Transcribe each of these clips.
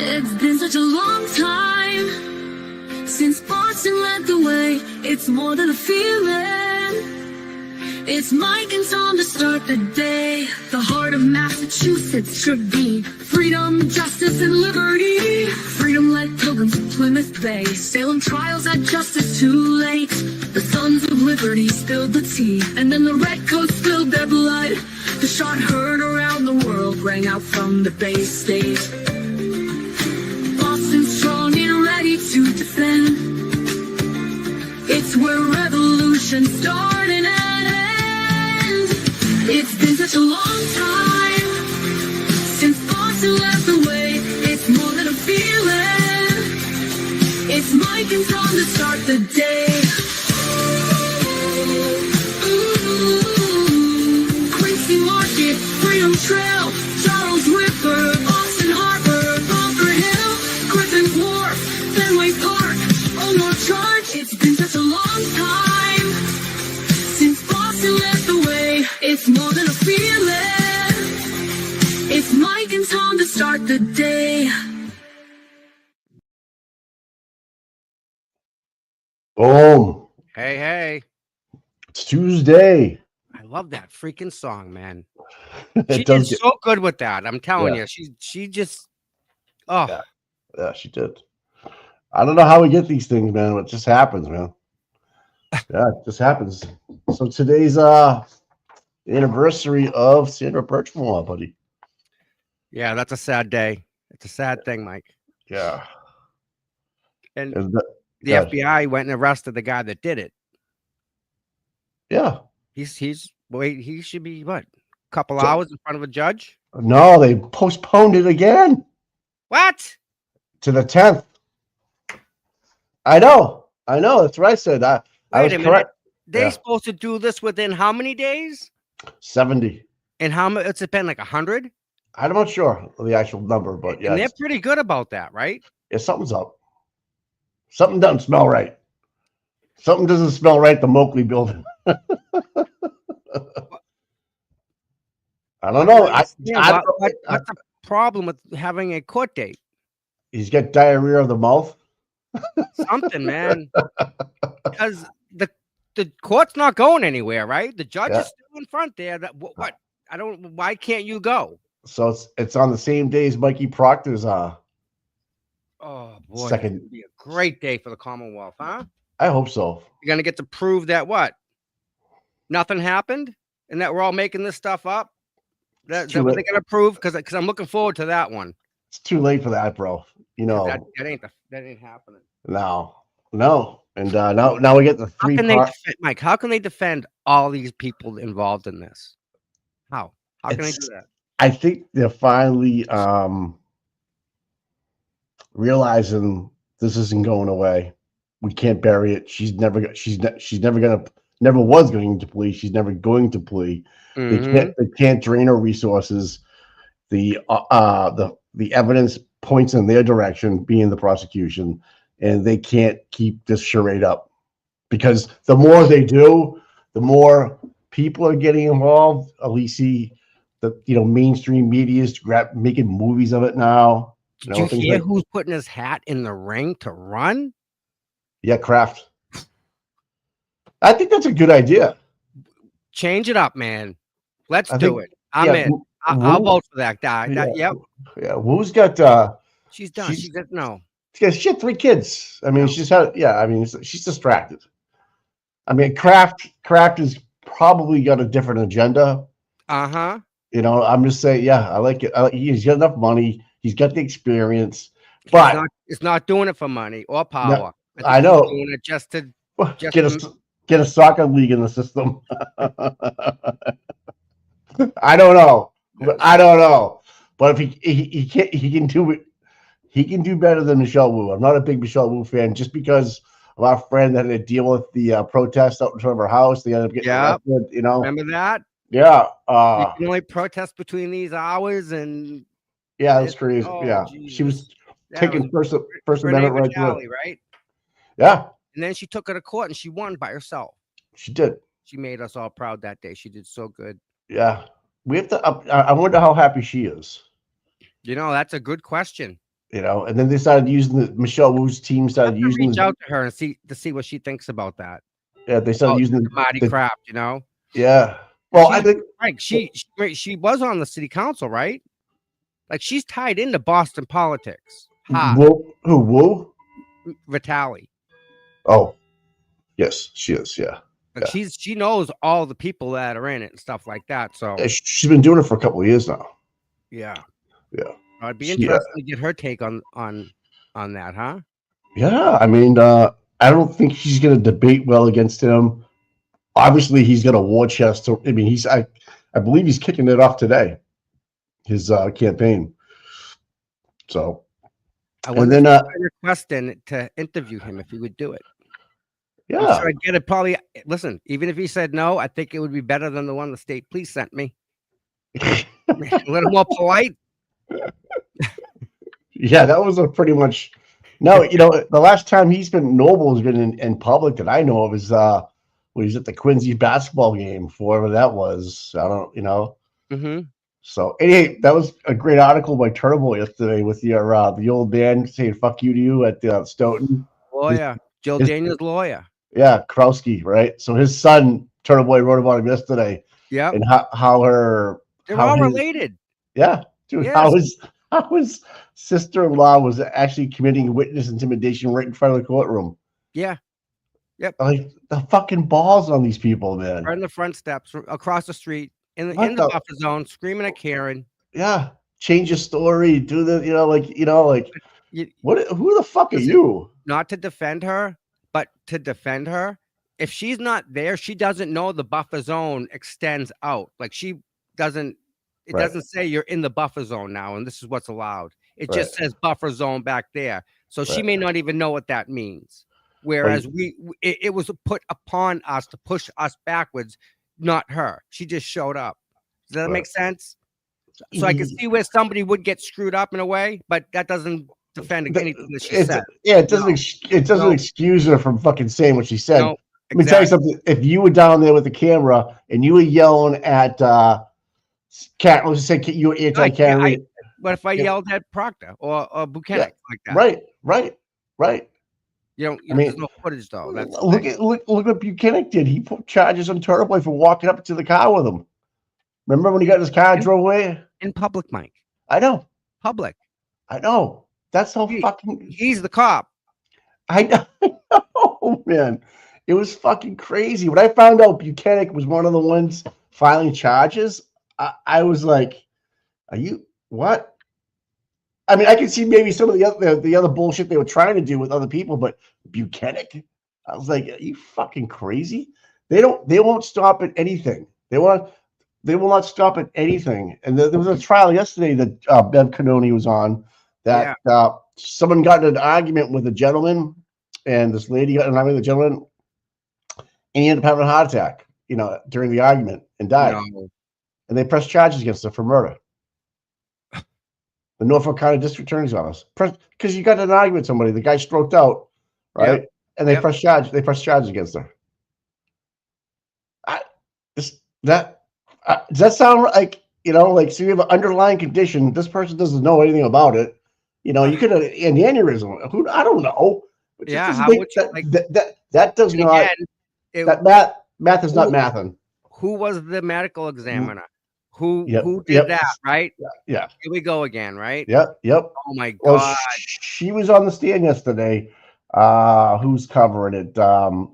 It's been such a long time since Boston led the way. It's more than a feeling. It's Mike and Tom to start the day. The heart of Massachusetts should be freedom, justice, and liberty. Freedom led pilgrims to Plymouth Bay. Salem trials had justice too late. The sons of liberty spilled the tea, and then the redcoats spilled their blood. The shot heard around the world rang out from the Bay State. Boston's strong and ready to defend. It's where revolution started and ends. It's been such a long time since Boston led the way. It's more than a feeling. It's Mike and Tom to start the day. Quincy Market, Freedom Trail, Charles River, Boston Harbor, Bunker Hill, Griffin Wharf, Fenway Park, Omar Charge. It's been such a long time since Boston led the way. It's more than a feeling. It's Mike and Tom to start the day. Boom. Hey, hey. It's Tuesday. I love that freaking song, man. It She does did so good with that. I'm telling Yeah. you. She just oh Yeah. Yeah, she did. I don't know how we get these things, man. It just happens, man. Yeah, it just happens. So today's the anniversary of Sandra Birchmore, buddy. yeah, that's a sad day. It's a sad thing, Mike. Yeah. And And that- the yeah. FBI went and arrested the guy that did it. Yeah. He should be what? A couple hours in front of a judge? No, they postponed it again What? to the 10th. I know. That's what I said. I Wait was a minute. correct. They're Yeah. supposed to do this within how many days? 70. And how much? It's been like 100? I'm not sure of the actual number, but yeah, And they're pretty good about that, right? something's up. Something doesn't smell right. Something doesn't smell right at the Moakley building. I don't know. What's the problem with having a court date? He's got diarrhea of the mouth. Something, man. Because the court's not going anywhere, right? The judge Yeah. is still in front there. What? I don't. Why can't you go? So it's on the same day as Mikey Proctor's Oh boy, second. it'd be a great day for the Commonwealth, huh? I hope so. You're gonna get to prove that what? Nothing happened, and that we're all making this stuff up. That what they're gonna prove? Because I'm looking forward to that one. It's too late for that, bro. You know, That ain't happening. no. And now we get the How three can they part. defend, Mike? How can they defend all these people involved in this? How can they do that? I think they're finally realizing this isn't going away. We can't bury it. She's never was going to plea. She's never going to plea. Mhm. They can't drain her resources. The evidence points in their direction, being the prosecution, and they can't keep this charade up, because the more they do, the more people are getting involved. At least the mainstream media is making movies of it now. Did you hear who's putting his hat in the ring to run? Yeah, Kraft. I think that's a good idea. Change it up, man. Let's I do think- it. I'm yeah, in. I'll vote for that guy. Yeah. Yep. Yeah, Wu's got She's done. She's- No. she had 3 kids. I mean, No. she's distracted. I mean, Kraft has probably got a different agenda. Uh-huh. I'm just saying, yeah, I like it. He's got enough money. He's got the experience, but It's not doing it for money or power. I think know. he's doing it just to get a soccer league in the system. I don't know. But if he can do it. He can do better than Michelle Wu. I'm not a big Michelle Wu fan, just because of our friend that had to deal with the protest out in front of her house. They ended up getting arrested, Remember that? Yeah. You can only protest between these hours, and yeah, that's crazy. oh, Yeah. Jesus. She was That taking was First Renee Amendment right to Vitale, it. right? Yeah, And then she took her to court and she won by herself. she did. She made us all proud that day. She did so good. Yeah. We have to I wonder how happy she is. That's a good question. And then they started using Michelle Wu's team started using reach out to her and see what she thinks about that. Yeah, they started using Marty Kraft, Yeah. Well, I think Frank, she was on the city council, right? Like she's tied into Boston politics. Who? Vitale. Oh, yes, she is. Yeah. Like she knows all the people that are in it and stuff like that. So yeah, she's been doing it for a couple of years now. Yeah. I'd be She, interested to get her take on that, huh? Yeah, I mean, I don't think she's going to debate well against him. Obviously, he's got a war chest. I mean, I believe he's kicking it off today, his campaign. So, I wonder if I requesting to interview him if he would do it. Yeah, I'm sure I'd get it. Probably listen. Even if he said no, I think it would be better than the one the state police sent me. A little more polite. Yeah, that was a pretty much. No, the last time he's been Noble has been in public that I know of is when he's at the Quincy basketball game, for whatever that was. I don't, Mm-hmm. So anyway, that was a great article by Turbo yesterday with your the old man saying "fuck you" to you at Stoughton. Lawyer, Joe Daniels' lawyer. Yeah, Krowski, right? So his son Turtle Boy wrote about him yesterday. Yeah, and how they're all related. Yeah, dude. Yes. How his sister-in-law was actually committing witness intimidation right in front of the courtroom. Yeah. Yep. Like the fucking balls on these people, man. Right in the front steps, across the street, in the buffer zone, screaming at Karen. Yeah. Change your story. Do the, what? Who the fuck are you? Not to defend her, but to defend her. If she's not there, she doesn't know the buffer zone extends out. Like she doesn't. It doesn't say you're in the buffer zone now, and this is what's allowed. It just says buffer zone back there. So she may not even know what that means. Whereas it was put upon us to push us backwards, not her. She just showed up. Does that make sense? So I can see where somebody would get screwed up in a way, but that doesn't defend anything that she said. Yeah, it doesn't excuse her from fucking saying what she said. No, Let me tell you something. If you were down there with the camera and you were yelling at Cat, let's just say you were anti-Karen. But if I yelled at Proctor or Buchanan like that, right. There's no footage though. That's look what Buchanan did. He put charges on Turtle Boy for walking up to the car with him. Remember when he got in his car and drove away? In public, Mike. I know. Public. I know. That's so He's the cop. I know, man. It was fucking crazy. When I found out Buchanan was one of the ones filing charges, I was like, "Are you what?" I mean, I can see maybe some of the other bullshit they were trying to do with other people, but Buchanan, I was like, "Are you fucking crazy?" They won't stop at anything. They will not stop at anything. And there was a trial yesterday that Bev Canoni was on that someone got in an argument with a gentleman, and this lady got in an argument with a gentleman, and he ended up having a heart attack, during the argument and died. No. And they pressed charges against her for murder. The Norfolk County District Attorney's Office, because you got in an argument with somebody, the guy stroked out, right? Yep. And they pressed charges. They pressed charges against her. Does that sound like so you have an underlying condition? This person doesn't know anything about it. You could have an aneurysm. I don't know. That does not. That math is not mathing. Who was the medical examiner? Who did that, right? Yeah. Here we go again, right? Yep. Oh my God. Well, she was on the stand yesterday. Who's covering it?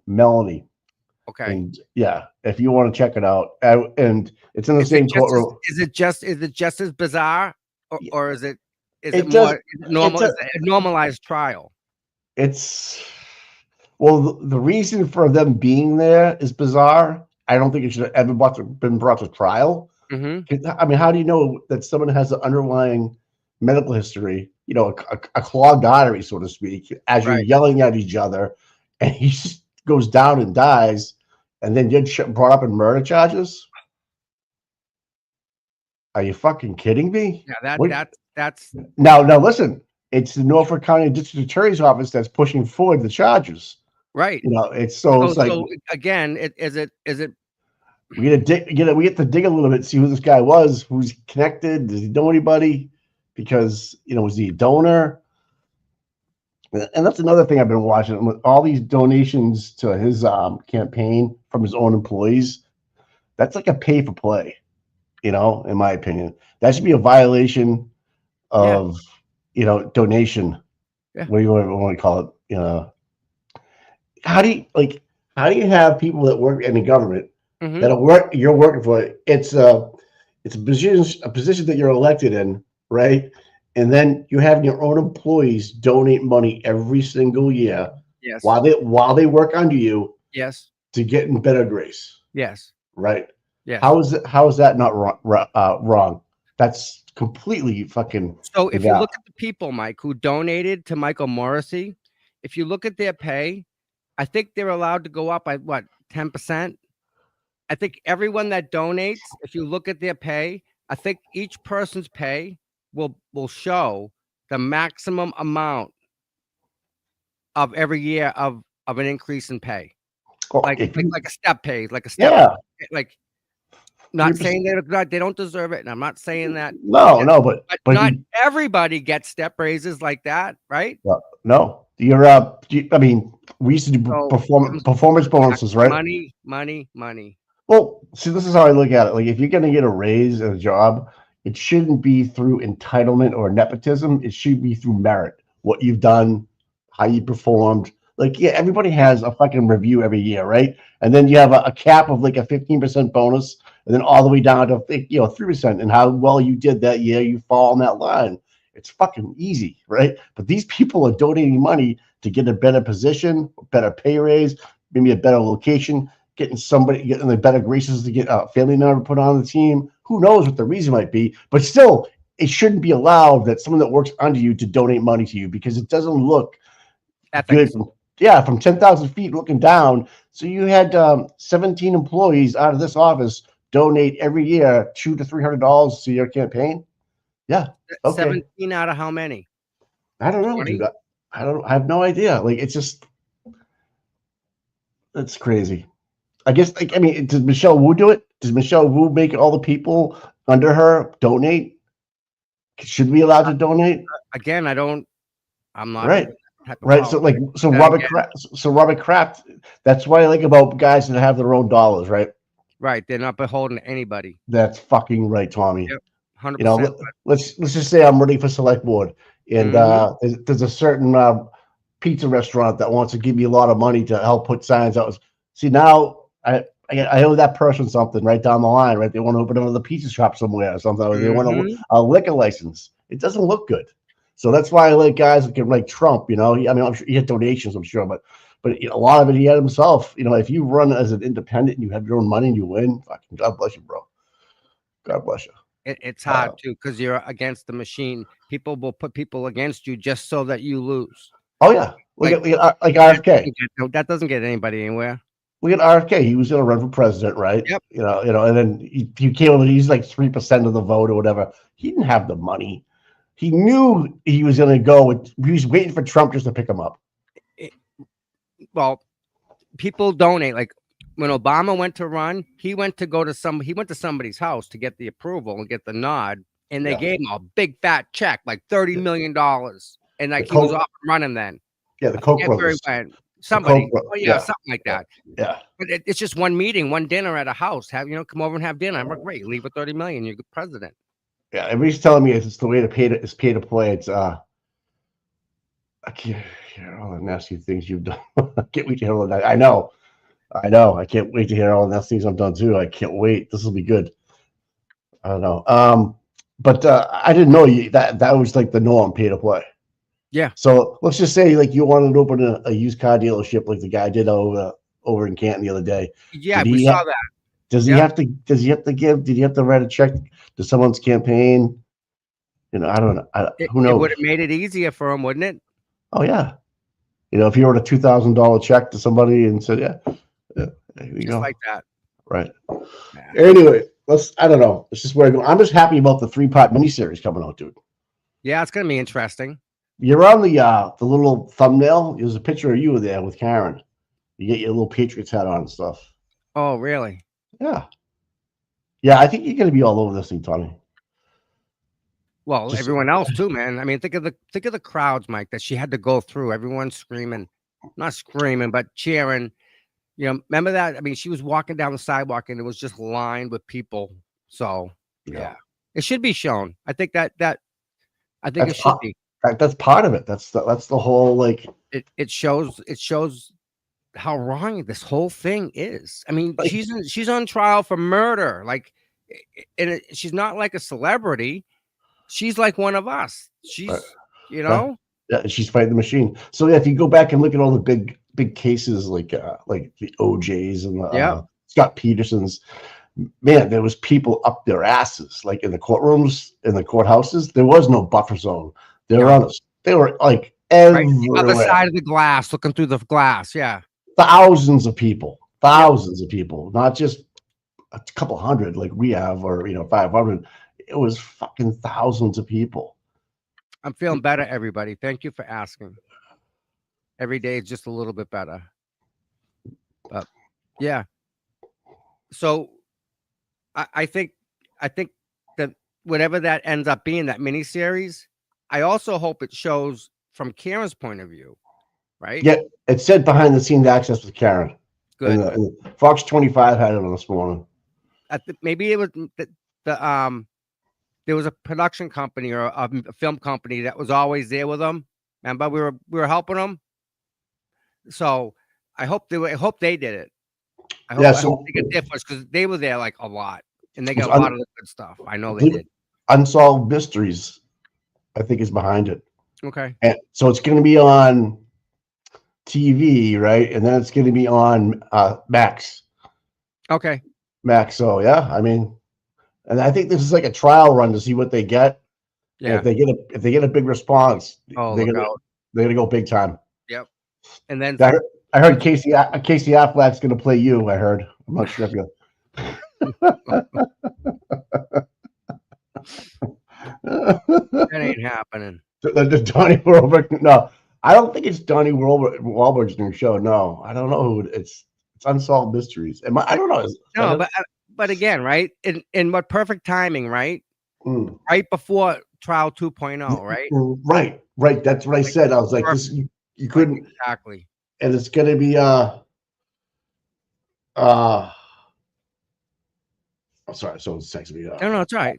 Melanie. Okay. And if you want to check it out, and it's in the same courtroom. Is it just as bizarre, or is it more normal? Is it a normalized trial? It's the reason for them being there is bizarre. I don't think it should have ever been brought to trial. Mm-hmm. I mean, how do you know that someone has an underlying medical history, a clogged artery, so to speak, as you're yelling at each other, and he just goes down and dies, and then you're brought up in murder charges? Are you fucking kidding me? Yeah, that's now listen, it's the Norfolk County District Attorney's Office that's pushing forward the charges. Right. It's like again, is it we get to dig a little bit, see who this guy was, who's connected, does he know anybody? Because was he a donor? And that's another thing I've been watching with all these donations to his campaign from his own employees. That's like a pay for play, in my opinion. That should be a violation Yeah, of, donation. yeah. What do you want to call it? How do you like? How do you have people that work in the government Hmm. that you're working for? It's a position that you're elected in, right? And then you have your own employees donate money every single year Yes, while they work under you yes, to get in better grace, yes, right? yes. How is that not wrong? That's completely fucking So if you yeah. look at the people, Mike, who donated to Michael Morrissey, if you look at their pay, I think they're allowed to go up by what, 10%? I think everyone that donates, if you look at their pay, I think each person's pay will show the maximum amount of every year of an increase in pay. Oh, Like if like you like a step pay, like a step, yeah, like, three not saying percent. they don't deserve it, and I'm not saying that, No, yeah, no, but but but if not you everybody gets step raises like that, right? no, you're I mean, we used to do So perform comes performance back bonuses, to right? money, money, money. Well, see, this is how I look at it. Like, if you're going to get a raise in a job, it shouldn't be through entitlement or nepotism. It should be through merit. What you've done, how you performed. Like, yeah, everybody Yeah, has a fucking review every year, right? And then you have a cap of like a 15% bonus, and then all the way down to 3%. And how well you did that year, you fall on that line. It's fucking easy, right? But these people are donating money to get a better position, better pay raise, maybe a better location, getting the better graces to get a family member put on the team. Who knows what the reason might be? But still, it shouldn't be allowed that someone that works under you to donate money to you because it doesn't look good ethics. from 10,000 feet looking down. So you had 17 employees out of this office donate every year $200 to $300 to your campaign. Yeah. Okay. 17 out of how many? I don't know, dude. 20? I don't. I have no idea. Like, it's crazy. I guess, like, I mean, does Michelle Wu do it? Does Michelle Wu make all the people under her donate? Should we allowed to donate? Again, I'm not Right. into that type of Right. So, politics. like, Then again, Robert Kraft. That's what I like about guys that have their own dollars, right? right, they're not beholden to anybody. That's fucking right, Tommy. Yep, 100%. Let's just say I'm ready for select board, and Mhm. there's a certain pizza restaurant that wants to give me a lot of money to help put signs out. See, now I owe that person something right down the line, right? They want to open another pizza shop somewhere or something. Or they want Mhm. a liquor license. It doesn't look good. So that's why I like guys like Trump. I mean, I'm sure he had donations, I'm sure, but a lot of it he had himself. If you run as an independent and you have your own money and you win, fucking God bless you, bro. God bless you. It's Uh, hard too because you're against the machine. People will put people against you just so that you lose. oh yeah, Like, like that RFK. doesn't get no that doesn't get anybody anywhere. Look at RFK. He was going to run for president, right? Yep. And then he came over. He's like 3% of the vote or whatever. He didn't have the money. He knew he was going to go with. He was waiting for Trump just to pick him up. It well, people donate, like, when Obama went to run, he went to somebody's house to get the approval and get the nod, and they Yeah, gave him a big fat check, like $30 million, and, the like, he was Koch. off and running then. Yeah, the I Koch forget where he brothers. went. The Koch. Somebody. Oh, yeah, Yeah, something like yeah, that. yeah, But it's just one meeting, one dinner at a house. Come over and have dinner. I'm like, great, leave with 30 million. You're the president. yeah. Everybody's telling me it's the way to pay to play. It's I can't hear all the nasty things you've done. I can't wait to hear all that. I know. I can't wait to hear all the nasty things I've done too. I can't wait. This will be good. I don't know. But I didn't know that was like the norm, pay to play. Yeah. So let's just say like you wanted to open a used car dealership like the guy did over in Canton the other day. Yeah, Did we he saw ha- that. does he Yep. have to give did he have to write a check to someone's campaign? I don't know. Who It would knows? have made it easier for him, wouldn't it? Oh yeah. If you wrote a $2,000 check to somebody and said, yeah, here we Just go. like that. Right. Yeah. Anyway, I don't know. It's just where I go. I'm just happy about the 3-part miniseries coming out, dude. Yeah, it's gonna be interesting. You're on the little thumbnail. There's a picture of you there with Karen. You get your little Patriots hat on and stuff. Oh, really? Yeah. Yeah, I think you're going to be all over this thing, Tommy. Well, Just everyone else too, man. I mean, think of the crowds, Mike, that she had to go through. Everyone screaming, not screaming, but cheering. Remember that? I mean, she was walking down the sidewalk and it was just lined with people. So yeah, it should be shown. I think I think that's it should be. that's part of it. That's the whole like It shows how wrong this whole thing is. I mean, like, she's on trial for murder. Like, and she's not like a celebrity. She's like one of us. She's, you yeah, know, yeah, she's fighting the machine. So yeah, if you go back and look at all the big cases like the OJs and the yeah, Scott Petersons, man, there was people up their asses, like in the courtrooms, in the courthouses. There was no buffer zone. They were no, they were like right, the other everywhere. side of the glass, looking through the glass. Yeah, Thousands of people, not just a couple hundred like we have, or 500. It was fucking thousands of people. I'm feeling better, everybody. Thank you for asking. Every day is just a little bit better. But yeah, so I think that whatever that ends up being, that miniseries, I also hope it shows from Karen's point of view, right? Yeah, it said behind the scenes access with Karen. Good. And Fox 25 had it on this morning. Maybe it was there was a production company or a film company that was always there with them. Remember, we were helping them. So I hope they did it. I hope they get difference because they were there like a lot and they got a lot of the good stuff. I know they did. Unsolved Mysteries, I think, is behind it. Okay. And so it's going to be on TV, right? And then it's going to be on Max. Okay. Max. So yeah, I mean, and I think this is like a trial run to see what they get. Yeah. And if they get a big response, Oh, they're gonna go big time. Yep. And then I heard Casey Affleck's gonna play you. I heard. I'm not sure if you. that ain't happening. The Donnie Wahlberg. No, I don't think it's Donnie Wahlberg's new show. No, I don't know who it's Unsolved Mysteries. I don't know. No, but again, right? In what perfect timing, right? Right before trial 2.0, right? Right. That's what I said. I was like, this you couldn't exactly. And it's gonna be I'm sorry, someone's texting me. No, it's all right.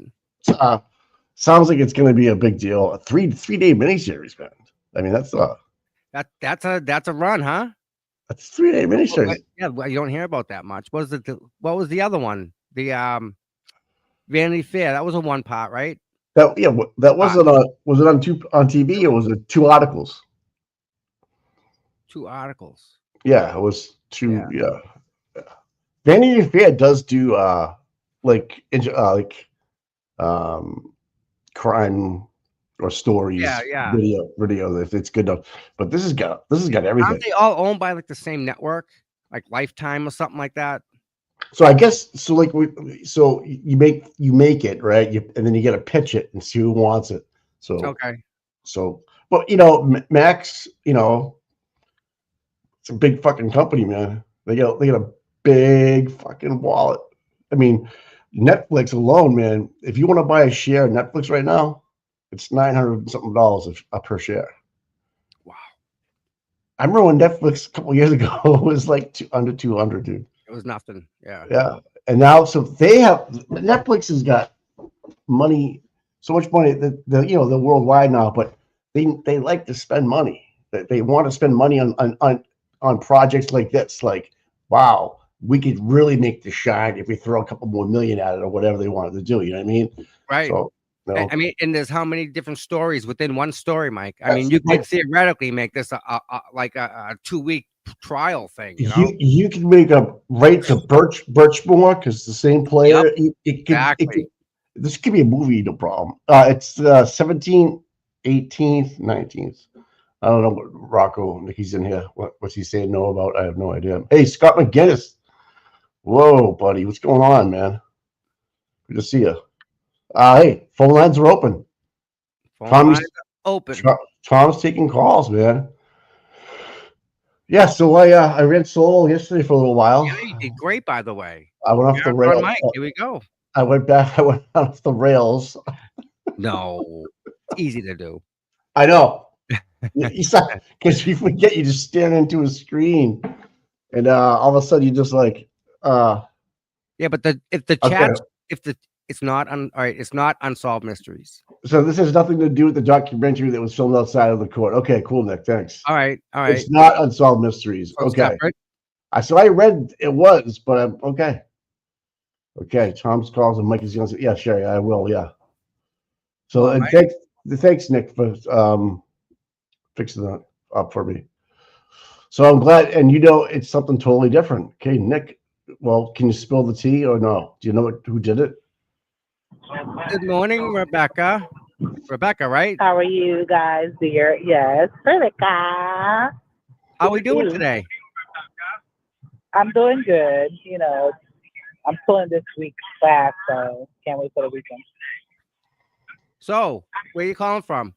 Sounds like it's gonna be a big deal. A 3-day miniseries, man. I mean, that's a run, huh? That's a 3-day miniseries. Well, you don't hear about that much. What was the other one? The Vanity Fair. That was a 1-part, right? That wasn't was it on TV or was it 2 articles? 2 articles. Yeah, it was 2. Yeah. Vanity Fair does do crime or stories. Yeah. Video if it's good enough. But this has got everything. Aren't they all owned by like the same network, like Lifetime or something like that? So I guess you make it right, and then you got to pitch it and see who wants it. So okay. So, but Max, it's a big fucking company, man. They got a big fucking wallet. I mean, Netflix alone, man. If you want to buy a share of Netflix right now, it's $900 something per share. Wow. I remember when Netflix a couple years ago was like under 200, dude. It was nothing. Yeah. Yeah. And now, so Netflix has got money, so much money that they're worldwide now, but they like to spend money. They want to spend money on projects like this. Like, wow, we could really make this shine if we throw a couple more million at it or whatever they wanted to do. You know what I mean? Right. So, I mean, and there's how many different stories within one story, Mike? I mean, you could theoretically make this a 2-week trial thing. You can make a right to Birchmore because the same player. Exactly. This could be a movie, no problem. It's 17th, 18th, 19th. I don't know what Rocco, Nicky's in here. What's he saying no about? I have no idea. Hey, Scott McGinnis. Whoa, buddy. What's going on, man? Good to see you. Hey, phone lines are open. Lines are open. Tom's taking calls, man. Yeah, so I ran solo yesterday for a little while. Yeah, you did great, by the way. I went off the rails. Mike, here we go. I went off the rails. No, it's easy to do. I know. Because you forget, you just stare into a screen, and all of a sudden you just like, Yeah, but if the okay. chat, it's not all right. It's not unsolved mysteries. So this has nothing to do with the documentary that was filmed outside of the court. Okay, cool, Nick. Thanks. All right. It's not unsolved mysteries. So Okay. separate. So I read it was, but I'm okay. Okay, Tom's calls and Mike is going to say, yeah, sure, I will, yeah. So All right. thanks, Nick, for fixing that up for me. So I'm glad, and it's something totally different. Okay, Nick, well, can you spill the tea or no? Do you know who did it? Good morning, Rebecca. Rebecca, right? How are you guys, dear? Yes, Rebecca. How are we doing today? I'm doing good. I'm pulling this week back, so can't wait for the weekend. So, where you calling from?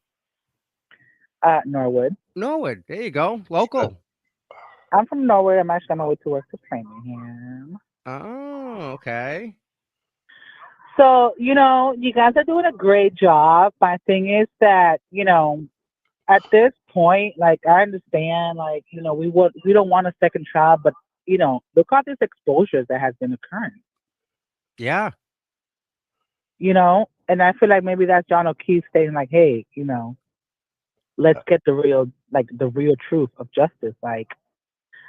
Norwood. Norwood. There you go. Local. I'm from Norwood. I'm actually on my way to work to Framingham. Oh, okay. So, you guys are doing a great job. My thing is that, at this point, like, I understand, like, we don't want a second trial, but, look at this exposure that has been occurring. Yeah. And I feel like maybe that's John O'Keefe saying, like, hey, let's get the real truth of justice. Like,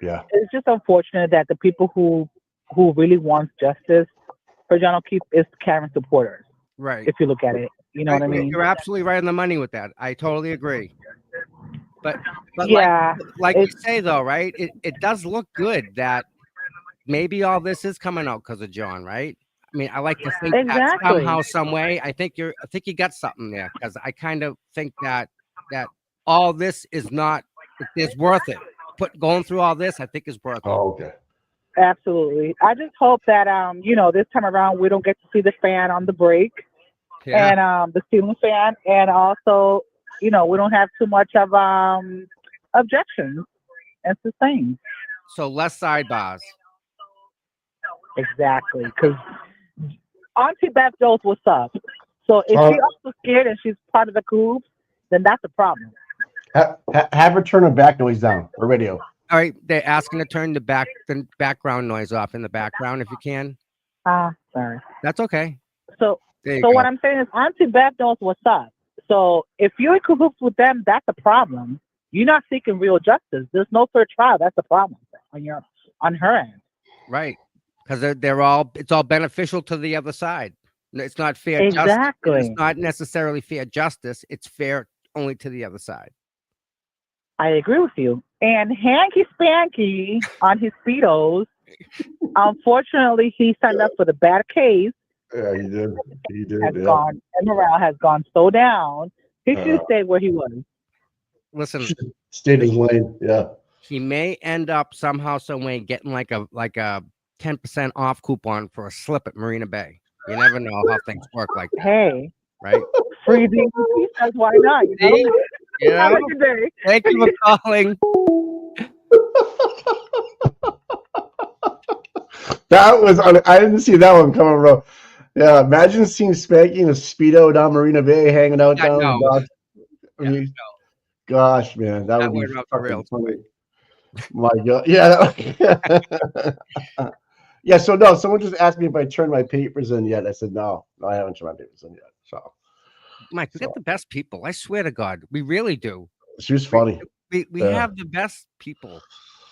yeah, it's just unfortunate that the people who really want justice for John O'Keefe is Karen supporters. Right. If you look at it, you know what I mean? You're absolutely right on the money with that. I totally agree. But yeah, like you say though, right? It does look good that maybe all this is coming out because of John, right? I mean, I like to think that somehow, some way. I think you got something there, because I kind of think that all this is not. It's worth it. Going through all this, I think is worth it. Oh, okay. Absolutely. I just hope that this time around we don't get to see the fan on the break, and the ceiling fan, and also we don't have too much of objections and sustained. So less sidebars. Exactly, because Auntie Beth knows what's up. So if she's also scared and she's part of the coup, then that's a problem. Have her turn her back noise down for radio. All right, they're asking to turn the background noise off in the background if you can. Sorry. That's okay. So what I'm saying is Auntie Beth knows what's up. So if you're in cahoots with them, that's a problem. You're not seeking real justice. There's no fair trial. That's a problem on her end. Right. Because it's all beneficial to the other side. It's not fair exactly. justice. It's not necessarily fair justice. It's fair only to the other side. I agree with you. And Hanky Spanky on his Speedos, unfortunately, he signed up for the bad case. Yeah, he did. And morale has gone so down. He should have stayed where he was. Listen, stayed in lane. Yeah. He may end up somehow, some way, getting like a 10% off coupon for a slip at Marina Bay. You never know how things work like that. Hey, right? Freezing. Why not? Have a good day. Thank you for calling. That was I didn't see that one coming, bro. Yeah, imagine seeing Spanky in a Speedo down Marina Bay hanging out down the dock. Gosh, man, that would be fucking funny. My God, yeah. Yeah, so no, someone just asked me if I turned my papers in yet. I said no, I haven't turned my papers in yet. So, Mike, we got the best people. I swear to God, we really do. She was funny. We have the best people,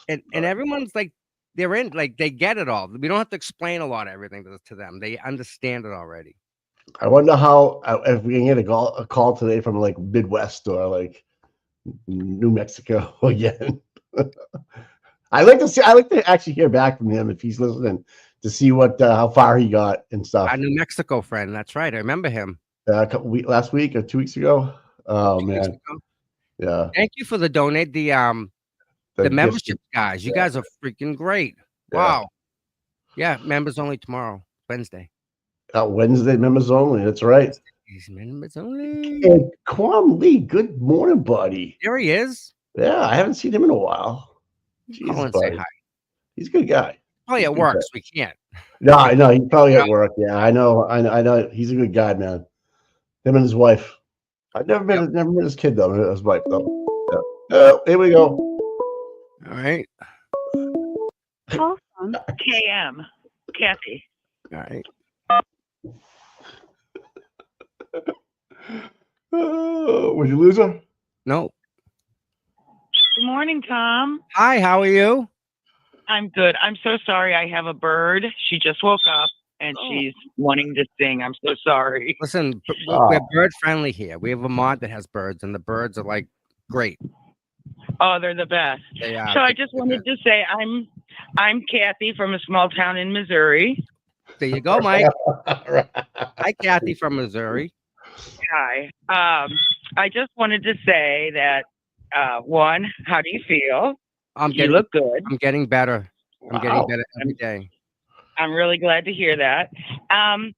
and everyone's like they're in, like they get it all. We don't have to explain a lot of everything to them. They understand it already. I wonder how if we can get a call today from like Midwest or like New Mexico again. I like to actually hear back from him if he's listening to see what how far he got and stuff. Our New Mexico friend, that's right. I remember him. Last week or 2 weeks ago. Oh man, yeah. Thank you for the donate the membership guys. You guys are freaking great. Wow. Yeah, members only tomorrow, Wednesday. Wednesday members only. That's right. Members only. And Kwam Lee, good morning, buddy. There he is. Yeah, I haven't seen him in a while. Call and say hi. He's a good guy. Probably at work, so we can't. No, I know he's probably at work. Yeah, I know. He's a good guy, man. Him and his wife. I've never met his kid though. His wife though. Yeah. Here we go. All right. Call from KM. Kathy. All right. Would you lose her? No. Good morning, Tom. Hi, how are you? I'm good. I'm so sorry. I have a bird. She just woke up and she's wanting to sing. I'm so sorry. Listen, Oh. we're bird friendly here. We have a mod that has birds, and the birds are like great. Oh, they're the best. They are. So I just wanted to say I'm Kathy from a small town in Missouri. There you go, Mike. Hi, Kathy from Missouri. Hi. I just wanted to say that one, how do you feel? You look good. I'm getting better. I'm getting Wow. better every day. I'm really glad to hear that. And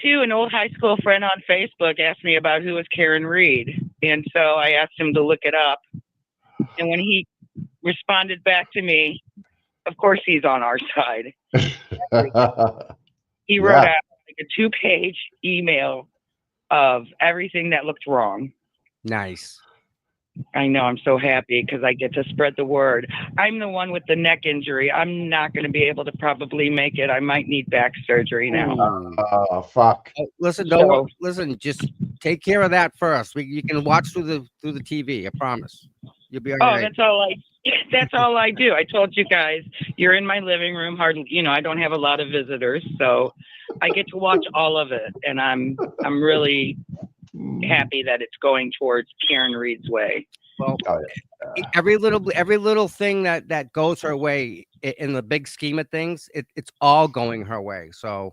two, an old high school friend on Facebook asked me about who was Karen Reed. And so I asked him to look it up. And when he responded back to me, of course he's on our side. He wrote out like a 2-page email of everything that looked wrong. Nice. I know. I'm so happy because I get to spread the word. I'm the one with the neck injury. I'm not going to be able to probably make it. I might need back surgery now. Oh, fuck. Listen, listen. Just take care of that first. You can watch through the TV. I promise. You'll be all right. That's all I do. I told you guys, you're in my living room. Hardly, I don't have a lot of visitors, so I get to watch all of it, and I'm really happy that it's going towards Karen Reed's way. Well, every little thing that goes her way in the big scheme of things, it's all going her way. So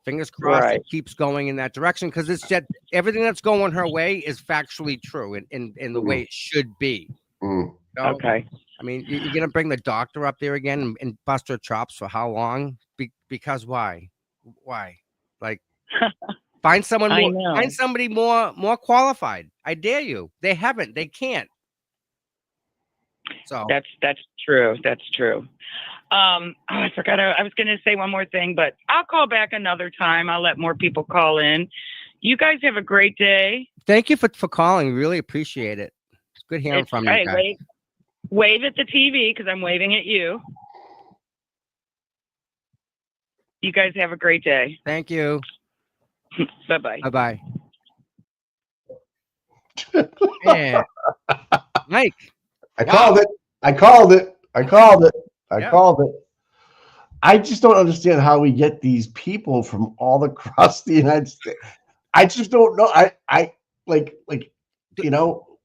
fingers crossed it keeps going in that direction, because it's just everything that's going her way is factually true in the way it should be. Mm. So, okay. I mean, you're gonna bring the doctor up there again and bust her chops for how long? Because why? Like, find someone more. Find somebody more qualified. I dare you. They haven't. They can't. So that's true. That's true. I forgot. I was going to say one more thing, but I'll call back another time. I'll let more people call in. You guys have a great day. Thank you for calling. Really appreciate it. It's good hearing from you guys. Wave at the TV because I'm waving at you. You guys have a great day. Thank you. Bye-bye. Bye-bye. Yeah. Mike. I called it. I just don't understand how we get these people from all across the United States. I just don't know. I like,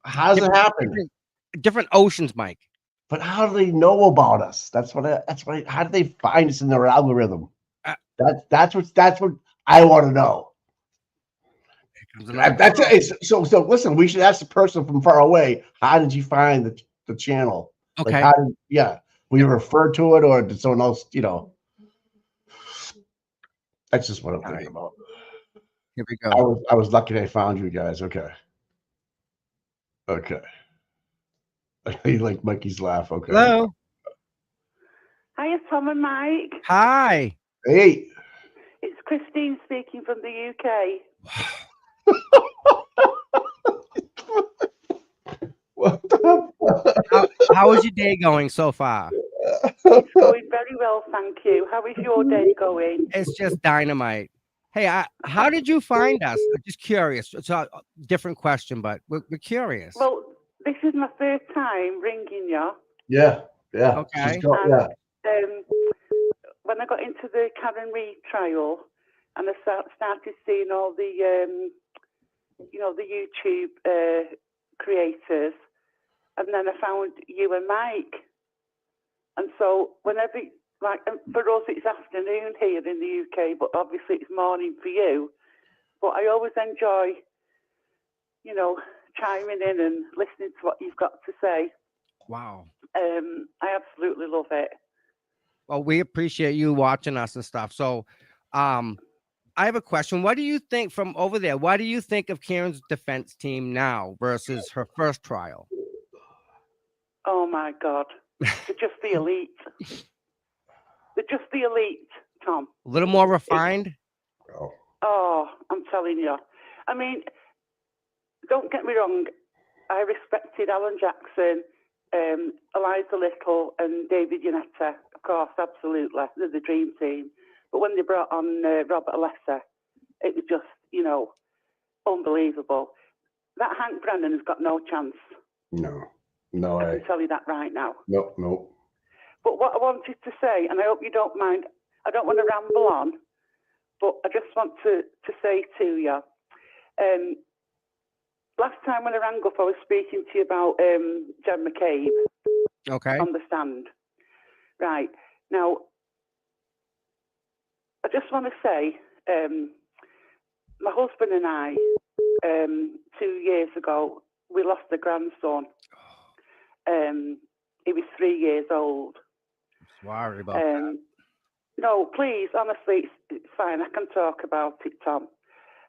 how does it happen? Different oceans, Mike. But how do they know about us? How do they find us in their algorithm? That's what I want to know. So listen, we should ask the person from far away, how did you find the channel? Okay. Like we refer to it, or did someone else, that's just what I'm thinking about. Here we go. I was lucky I found you guys. Okay. You like Mikey's laugh. Okay. Hello. Hiya, Tom and Mike. Hi. Hey. It's Christine speaking from the UK. What the fuck? How is your day going so far? It's going very well, thank you. How is your day going? It's just dynamite. Hey, how did you find us? I'm just curious. It's a different question, but we're curious. Well, this is my first time ringing you. Yeah. Okay. When I got into the Karen Reed trial, and I started seeing all the, the YouTube creators, and then I found you and Mike. And so whenever, for us it's afternoon here in the UK, but obviously it's morning for you. But I always enjoy, chiming in and listening to what you've got to say. Wow. I absolutely love it. Well, we appreciate you watching us and stuff. So, I have a question. What do you think from over there? What do you think of Karen's defense team now versus her first trial? Oh my God. They're just the elite. They're just the elite, Tom. A little more refined? Oh, I'm telling you. I mean, don't get me wrong, I respected Alan Jackson, Eliza Little and David Yanetta, of course, absolutely. They're the dream team. But when they brought on Robert Alessa, it was just, unbelievable. That Hank Brennan has got no chance. No, I can tell you that right now. No. But what I wanted to say, and I hope you don't mind, I don't want to ramble on, but I just want to say to you, last time when I rang up, I was speaking to you about Jen McCabe. Okay. On the stand. Right. Now, I just want to say, my husband and I, 2 years ago, we lost a grandson. He was 3 years old. Sorry about that. No, please, honestly, it's fine. I can talk about it, Tom.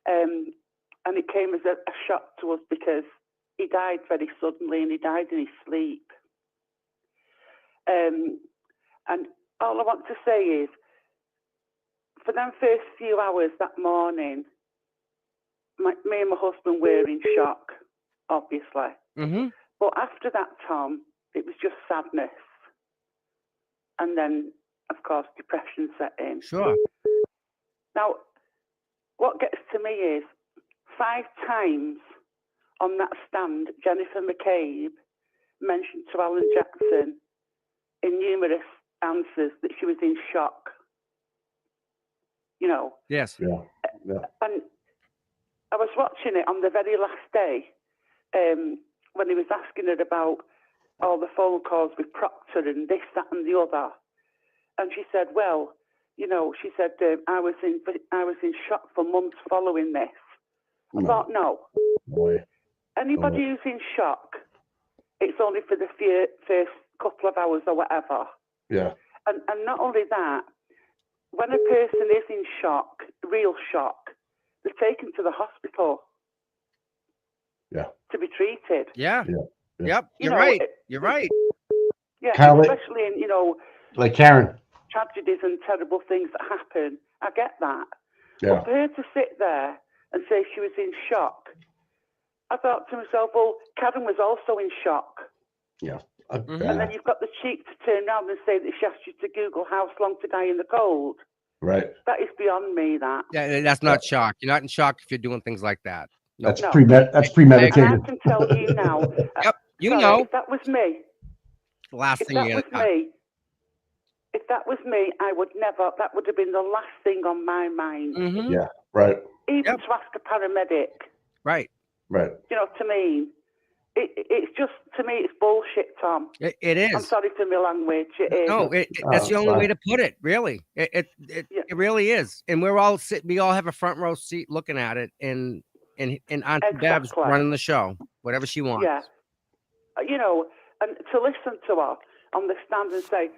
And it came as a shock to us because he died very suddenly and he died in his sleep. And all I want to say is, for them first few hours that morning, me and my husband were in shock, obviously. Mm-hmm. But after that, Tom, it was just sadness. And then, of course, depression set in. Sure. Now, what gets to me is 5 times on that stand, Jennifer McCabe mentioned to Alan Jackson in numerous answers that she was in shock. Yes. Yeah. And I was watching it on the very last day when he was asking her about all the phone calls with Proctor and this, that, and the other. And she said, well, she said, I was in shock for months following this. I thought, no. Boy. Anybody who's in shock, it's only for the first couple of hours or whatever. Yeah. And not only that, when a person is in shock, real shock, they're taken to the hospital. Yeah. To be treated. Yeah. Yeah. Yep. You're right. You're right. Yeah, Karen, especially in, like Karen. tragedies and terrible things that happen. I get that. Yeah. But for her to sit there and say she was in shock, I thought to myself, well, Karen was also in shock. Yeah. And then you've got the cheek to turn around and say that she asked you to Google how long to die in the cold. Right. That is beyond me, that. Yeah, that's not shock. You're not in shock if you're doing things like that. No. That's No. that's premeditated. And I can tell you now. Yep. You sorry, know. If that was me, The last if thing that you're was gonna me, if that was me, I would never. That would have been the last thing on my mind. Mm-hmm. Yeah. Right. Even Yep. to ask a paramedic. Right. Right. To me, it's just, to me, it's bullshit, Tom. It is. I'm sorry for my language. It is. No, that's the only way to put it. Really, it really is. And we all have a front row seat looking at it, and Auntie Bev's running the show, whatever she wants. Yeah, and to listen to her on the stand and say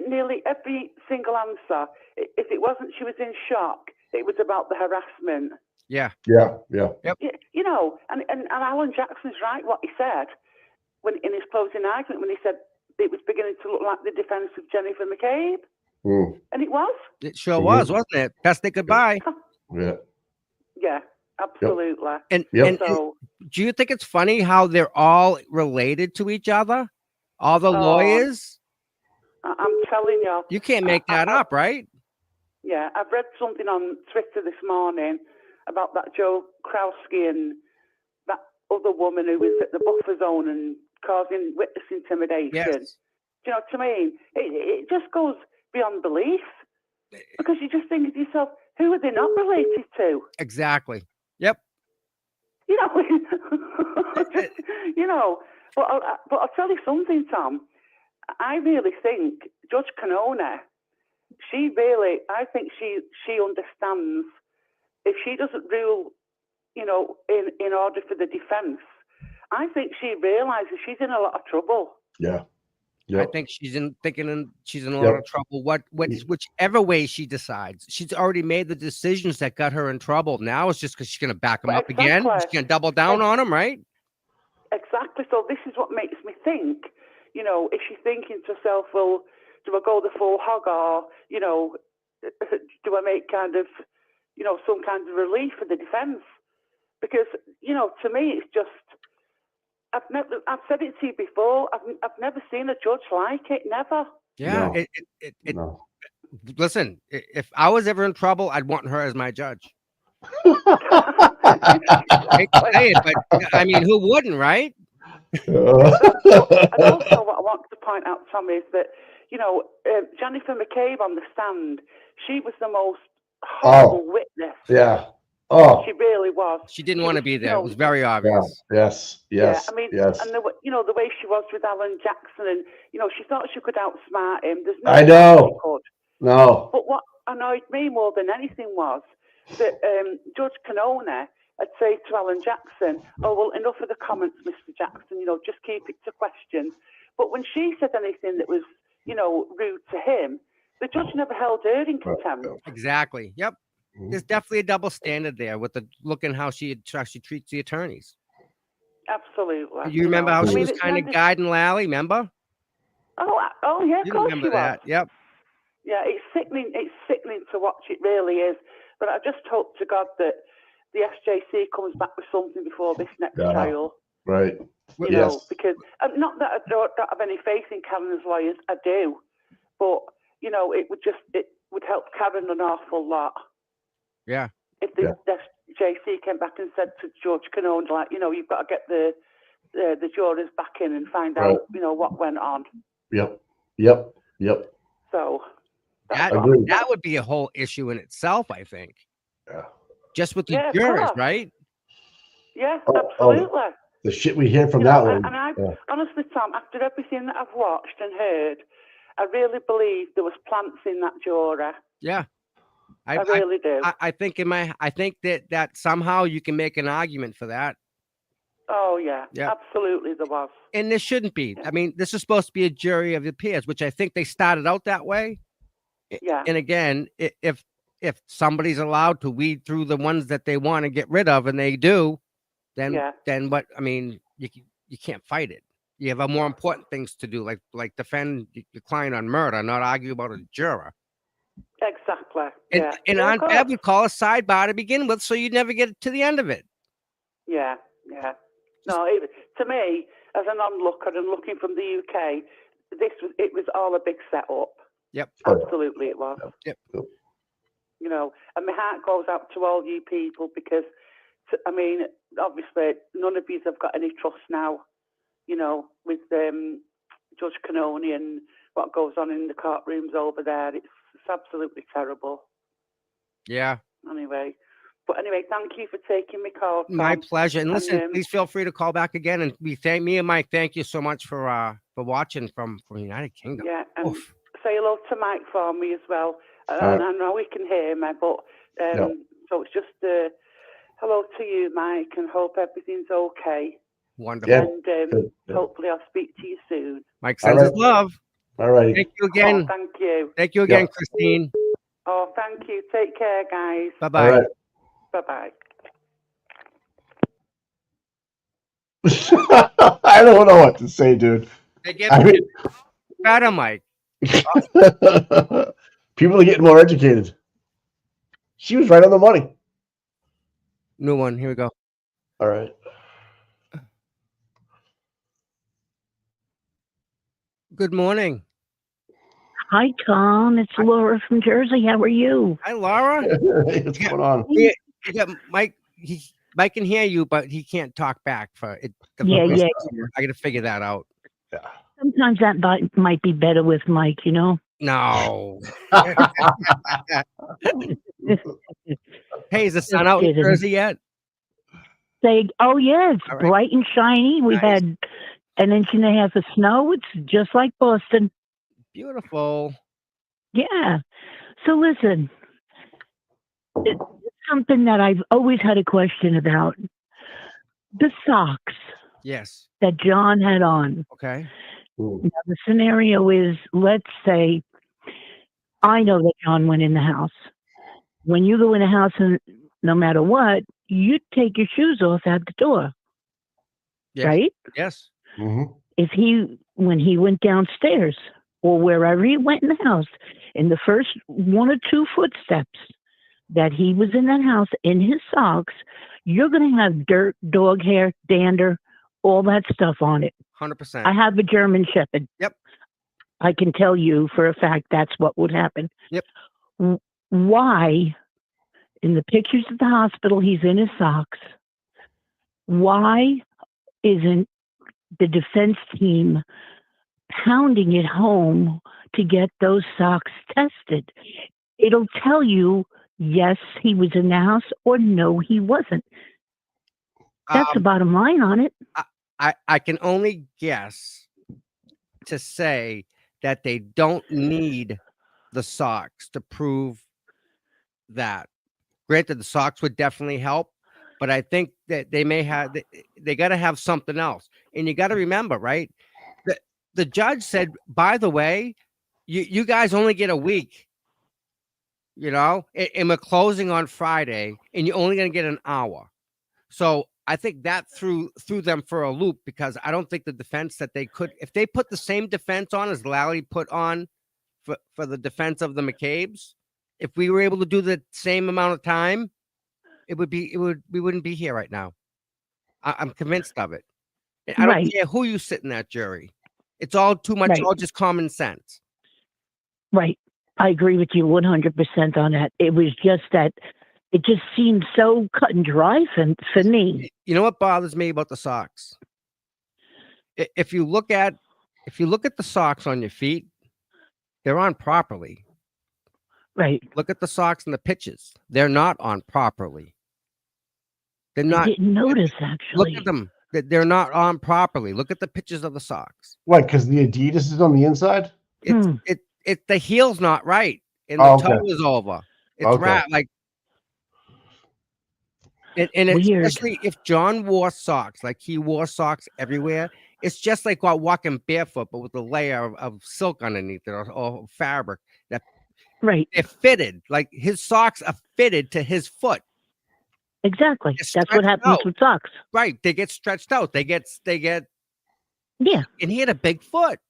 nearly every single answer, if it wasn't she was in shock, it was about the harassment. Yeah. Yeah. Yeah. Yep. And Alan Jackson's right what he said when in his closing argument when he said it was beginning to look like the defence of Jennifer McCabe. And it was. It sure was, wasn't it? Best they could buy. Yeah. Yeah, absolutely. And, Yep. and do you think it's funny how they're all related to each other? All the lawyers? I'm telling you. You can't make that up, right? Yeah, I've read something on Twitter this morning about that Joe Krowski and that other woman who was at the buffer zone and causing witness intimidation. Yes. Do you know what I mean? It just goes beyond belief because you just think to yourself, who are they not related to? Exactly. Yep. But I'll tell you something, Tom. I really think Judge Canona, I think she understands if she doesn't rule, in order for the defence, I think she realises she's in a lot of trouble. Yeah. I think she's in a lot of trouble. Whichever way she decides, she's already made the decisions that got her in trouble. Now it's just because she's going to back him up again. She's going to double down on him, right? Exactly. So this is what makes me think. If she's thinking to herself, well, do I go the full hog, or do I make kind of, some kind of relief for the defence? Because, you know, to me, it's just, I've said it to you before, I've never seen a judge like it, never. Yeah. No. No. Listen, if I was ever in trouble, I'd want her as my judge. Exactly. I say it, but I mean, who wouldn't, right? And also, what I want to point out, Tom, is that, you know, Jennifer McCabe on the stand, she was the most horrible witness. Yeah. Oh. She really was. She didn't want to be there. You know, It was very obvious. Yes. Yeah, I mean, yes. and you know, the way she was with Alan Jackson, and you know, she thought she could outsmart him. There's no I way know. she could. No. But what annoyed me more than anything was that Judge Canone had said to Alan Jackson, "Oh well, enough of the comments, Mr. Jackson. You know, just keep it to questions." But when she said anything that was, you know, rude to him, the judge never held her in contempt. Exactly. Yep. There's definitely a double standard there with the look and how she actually treats the attorneys. Absolutely. You remember how I she mean, was it's kind of never- guiding Lally? Remember? Oh yeah, of You course remember she was. that? Yep. Yeah, it's sickening. It's sickening to watch. It really is. But I just hope to God that the SJC comes back with something before this next trial. Right. You know, because not that I don't have any faith in Karen's lawyers. I do, but you know, it would help Karen an awful lot. Yeah. If the SJC came back and said to Judge Canone, like, you know, you've got to get the jurors back in and find out, you know, what went on. Yep. So that would be a whole issue in itself, I think. Yeah. Just with the jurors, right? Yeah, absolutely. The shit we hear from that one. And I honestly, Tom, after everything that I've watched and heard, I really believe there was plants in that juror. Yeah. I really do. I think that somehow you can make an argument for that. Oh yeah, absolutely there was. And this shouldn't be. I mean, this is supposed to be a jury of the peers, which I think they started out that way. Yeah. And again, if somebody's allowed to weed through the ones that they want to get rid of, and they do, then what? I mean, you can't fight it. You have more important things to do, like defend your client on murder, not argue about a juror. Exactly. And I would call a sidebar to begin with, so you never get to the end of it. Yeah. No, to me, as an onlooker and looking from the UK, it was all a big setup. Yep. Absolutely, it was. Yep. You know, and my heart goes out to all you people because, I mean, obviously, none of you have got any trust now. You know, with Judge Canone and what goes on in the courtrooms over there, it's absolutely terrible. Yeah. Anyway, thank you for taking my call, Tom. My pleasure. And listen, please feel free to call back again. And me and Mike, thank you so much for watching from the United Kingdom. Yeah, and say hello to Mike for me as well. And I know he can hear me, but so it's just hello to you, Mike, and hope everything's okay. Wonderful. And hopefully I'll speak to you soon. Mike sends his love. All right. Thank you again. Oh, thank you. Thank you again, Christine. Oh, thank you. Take care, guys. Bye-bye. Right. Bye-bye. I don't know what to say, dude. They get better, Mike. People are getting more educated. She was right on the money. New one. Here we go. All right. Good morning. Hi, Tom. It's Laura from Jersey. How are you? Hi, Laura. What's going on? You got Mike. Mike can hear you, but he can't talk back for it. Yeah. I got to figure that out. Yeah. Sometimes that might be better with Mike, you know? No. Hey, is the sun out in Jersey yet? Oh, yeah, it's right. bright and shiny. We've had an inch and a half of snow. It's just like Boston. Beautiful. Yeah. So listen, it's something that I've always had a question about. The socks Yes. that John had on. Okay. Now, the scenario is, let's say, I know that John went in the house. When you go in the house, and no matter what, you take your shoes off at the door, Yes. right? Yes. Mm-hmm. When he went downstairs or wherever he went in the house, in the first one or two footsteps, that he was in that house in his socks, you're going to have dirt, dog hair, dander, all that stuff on it. 100%. I have a German Shepherd. Yep. I can tell you for a fact that's what would happen. Yep. Why, in the pictures at the hospital, he's in his socks? Why isn't the defense team pounding it home to get those socks tested? It'll tell you, yes, he was in the house, or no, he wasn't. That's the bottom line on it. I can only guess to say that they don't need the socks to prove that. Granted, the socks would definitely help, but I think that they may have, they got to have something else. And you got to remember, right? The judge said, by the way, you guys only get a week, you know, and we're closing on Friday, and you're only going to get an hour. So I think that threw them for a loop, because I don't think the defense that they could, if they put the same defense on as Lally put on for the defense of the McCabe's, if we were able to do the same amount of time, we wouldn't be here right now. I'm convinced of it. I don't care who you sit in that jury. It's all too much, all just common sense. Right. I agree with you 100% on that. It was just that it just seemed so cut and dry for me. You know what bothers me about the socks? If you look at the socks on your feet, they're on properly. Right. Look at the socks and the pitches. They're not on properly. They're not. I didn't notice, actually. Look at them. They're not on properly. Look at the pitches of the socks. What? Because the Adidas is on the inside. It's the heel's not right, and the toe is over. It's right, like. And especially if John wore socks, like he wore socks everywhere, it's just like walking barefoot, but with a layer of silk underneath it, or fabric that. Right. They're fitted. Like his socks are fitted to his foot. Exactly. That's what happens with socks. Right. They get stretched out. They get. Yeah. And he had a big foot.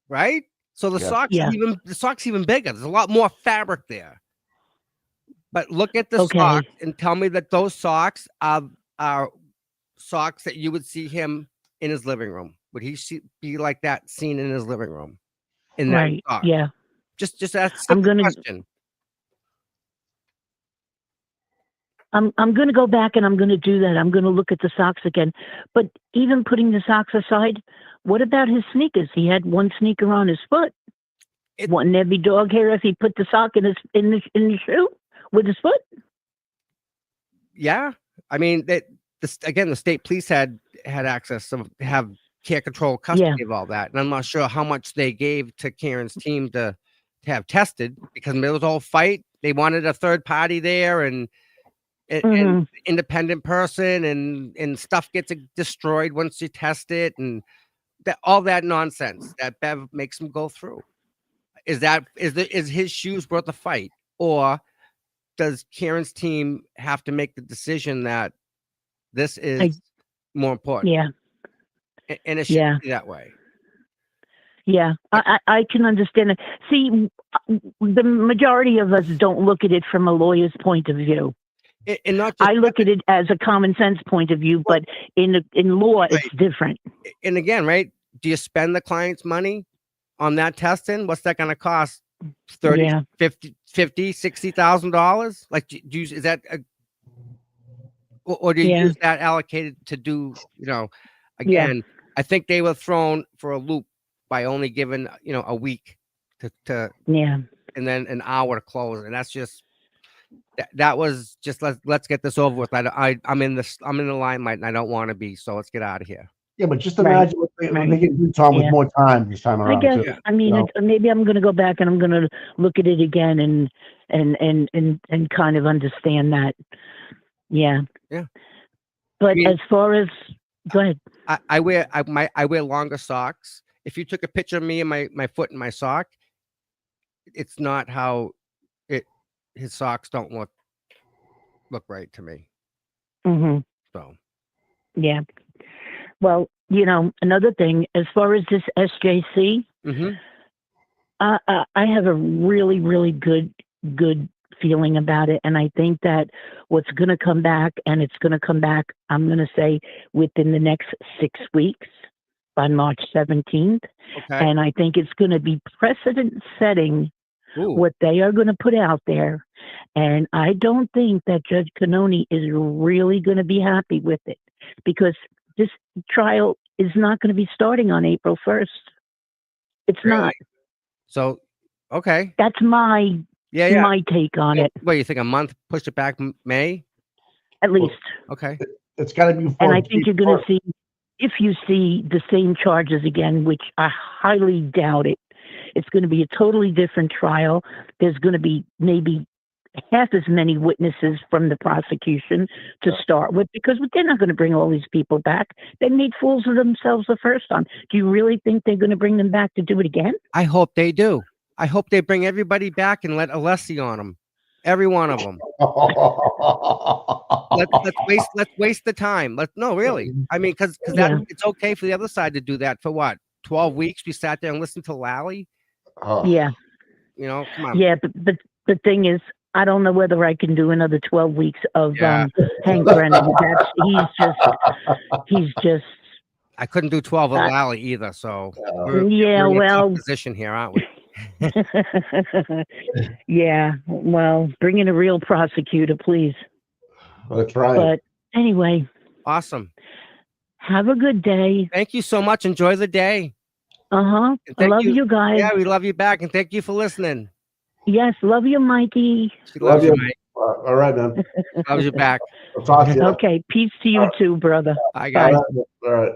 Right. So the socks even bigger. There's a lot more fabric there. But look at the socks and tell me that those socks are socks that you would see him in his living room. Would he be like that seen in his living room? In that sock? Yeah. Just ask a question. I'm going to go back and I'm going to do that. I'm going to look at the socks again. But even putting the socks aside, what about his sneakers? He had one sneaker on his foot. Wouldn't there be dog hair if he put the sock in the shoe with his foot? Yeah, I mean the state police had access to have care control custody of all that, and I'm not sure how much they gave to Karen's team to have tested, because there was a whole fight. They wanted a third party there, and independent person, and stuff gets destroyed once you test it, and all that nonsense that Bev makes him go through. Is his shoes worth a fight, or does Karen's team have to make the decision that this is more important? Yeah, and it shouldn't be that way. Yeah, I can understand it. See, the majority of us don't look at it from a lawyer's point of view. And not just I look at it as a common sense point of view, but in law, it's different. And again, right? Do you spend the client's money on that testing? What's that going to cost? $30,000, $50,000, $60,000? Like, is that or do you use that allocated to do? Again, I think they were thrown for a loop by only giving a week to and then an hour to close, and that's just. That was just let's get this over with. I'm in the limelight and I don't want to be, so let's get out of here. Yeah, but just imagine what they get do, Tom, with more time this time around. I guess. I mean, maybe I'm going to go back and I'm going to look at it again and kind of understand that. Yeah. Yeah. But as far as, go ahead. I wear longer socks. If you took a picture of me and my foot in my sock, it's not how his socks don't look right to me. Mm-hmm. So. Yeah. Well, another thing, as far as this SJC, I have a really, really good feeling about it. And I think that what's going to come back, and it's going to come back, I'm going to say within the next 6 weeks by March 17th. Okay. And I think it's going to be precedent setting Ooh. what they are going to put out there. And I don't think that Judge Canoni is really going to be happy with it, because this trial is not going to be starting on April 1st. It's Really? not. So, okay. That's my my take on it, What, you think a month, push it back May? at least. Okay. It's got to be. And I think you're going to see, if you see the same charges again, which I highly doubt it, it's going to be a totally different trial. There's going to be maybe half as many witnesses from the prosecution to start with, because they're not going to bring all these people back. They made fools of themselves the first time. Do you really think they're going to bring them back to do it again? I hope they do. I hope they bring everybody back and let Alessi on them. Every one of them. Let's waste the time. No, really. I mean, because it's okay for the other side to do that for what? 12 weeks? We sat there and listened to Lally? Yeah. You know, come on. Yeah, but the thing is, I don't know whether I can do another 12 weeks of Hank Brennan. He's just. I couldn't do 12 of Lally either, so we're in a tough position here, aren't we? Yeah, well, bring in a real prosecutor, please. That's right. But anyway. Awesome. Have a good day. Thank you so much. Enjoy the day. I love you guys. Yeah, we love you back, and thank you for listening. Yes, love you, Mikey. She loves you, Mike. All right, man. Loves you back. I'll talk to you. Okay, peace to you too, brother. Bye, guys. All right.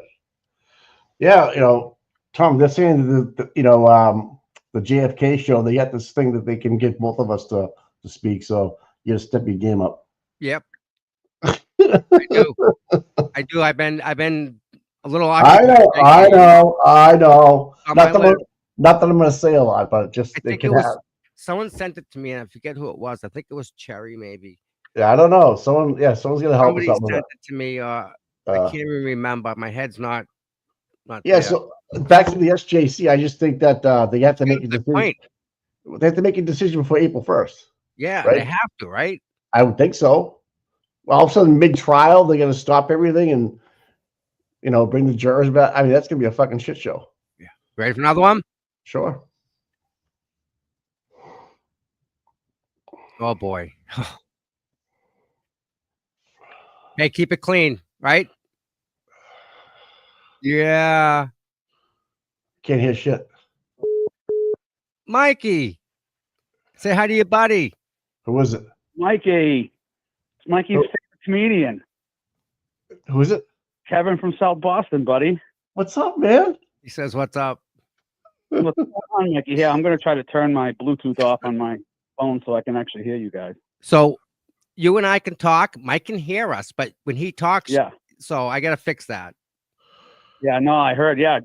Yeah, Tom, they're saying the JFK show, they got this thing that they can get both of us to speak. So you gotta step your game up. Yep. I do. I've been a little. I know. Not that I'm gonna say a lot, but just they can have. Someone sent it to me, and I forget who it was. I think it was Cherry, maybe. Yeah, I don't know. Someone's gonna help us out with Somebody sent it to me. I can't even remember. My head's not. Yeah. There. So back to the SJC, I just think that they have to make a decision. They have to make a decision before April 1st. Yeah, right? They have to, right? I would think so. Well, all of a sudden, mid-trial, they're gonna stop everything and bring the jurors back. I mean, that's gonna be a fucking shit show. Yeah. Ready for another one? Sure. Oh boy. Hey, keep it clean, right? Yeah. Can't hear shit. Mikey. Say hi to your buddy. Who is it? Mikey. It's Mikey's favorite comedian. Who is it? Kevin from South Boston, buddy. What's up, man? He says, what's up? What's going on, Mikey? Yeah, I'm going to try to turn my Bluetooth off on my phone so I can actually hear you guys. So you and I can talk. Mike can hear us, but when he talks, so I got to fix that. Yeah, no, I heard. Yeah.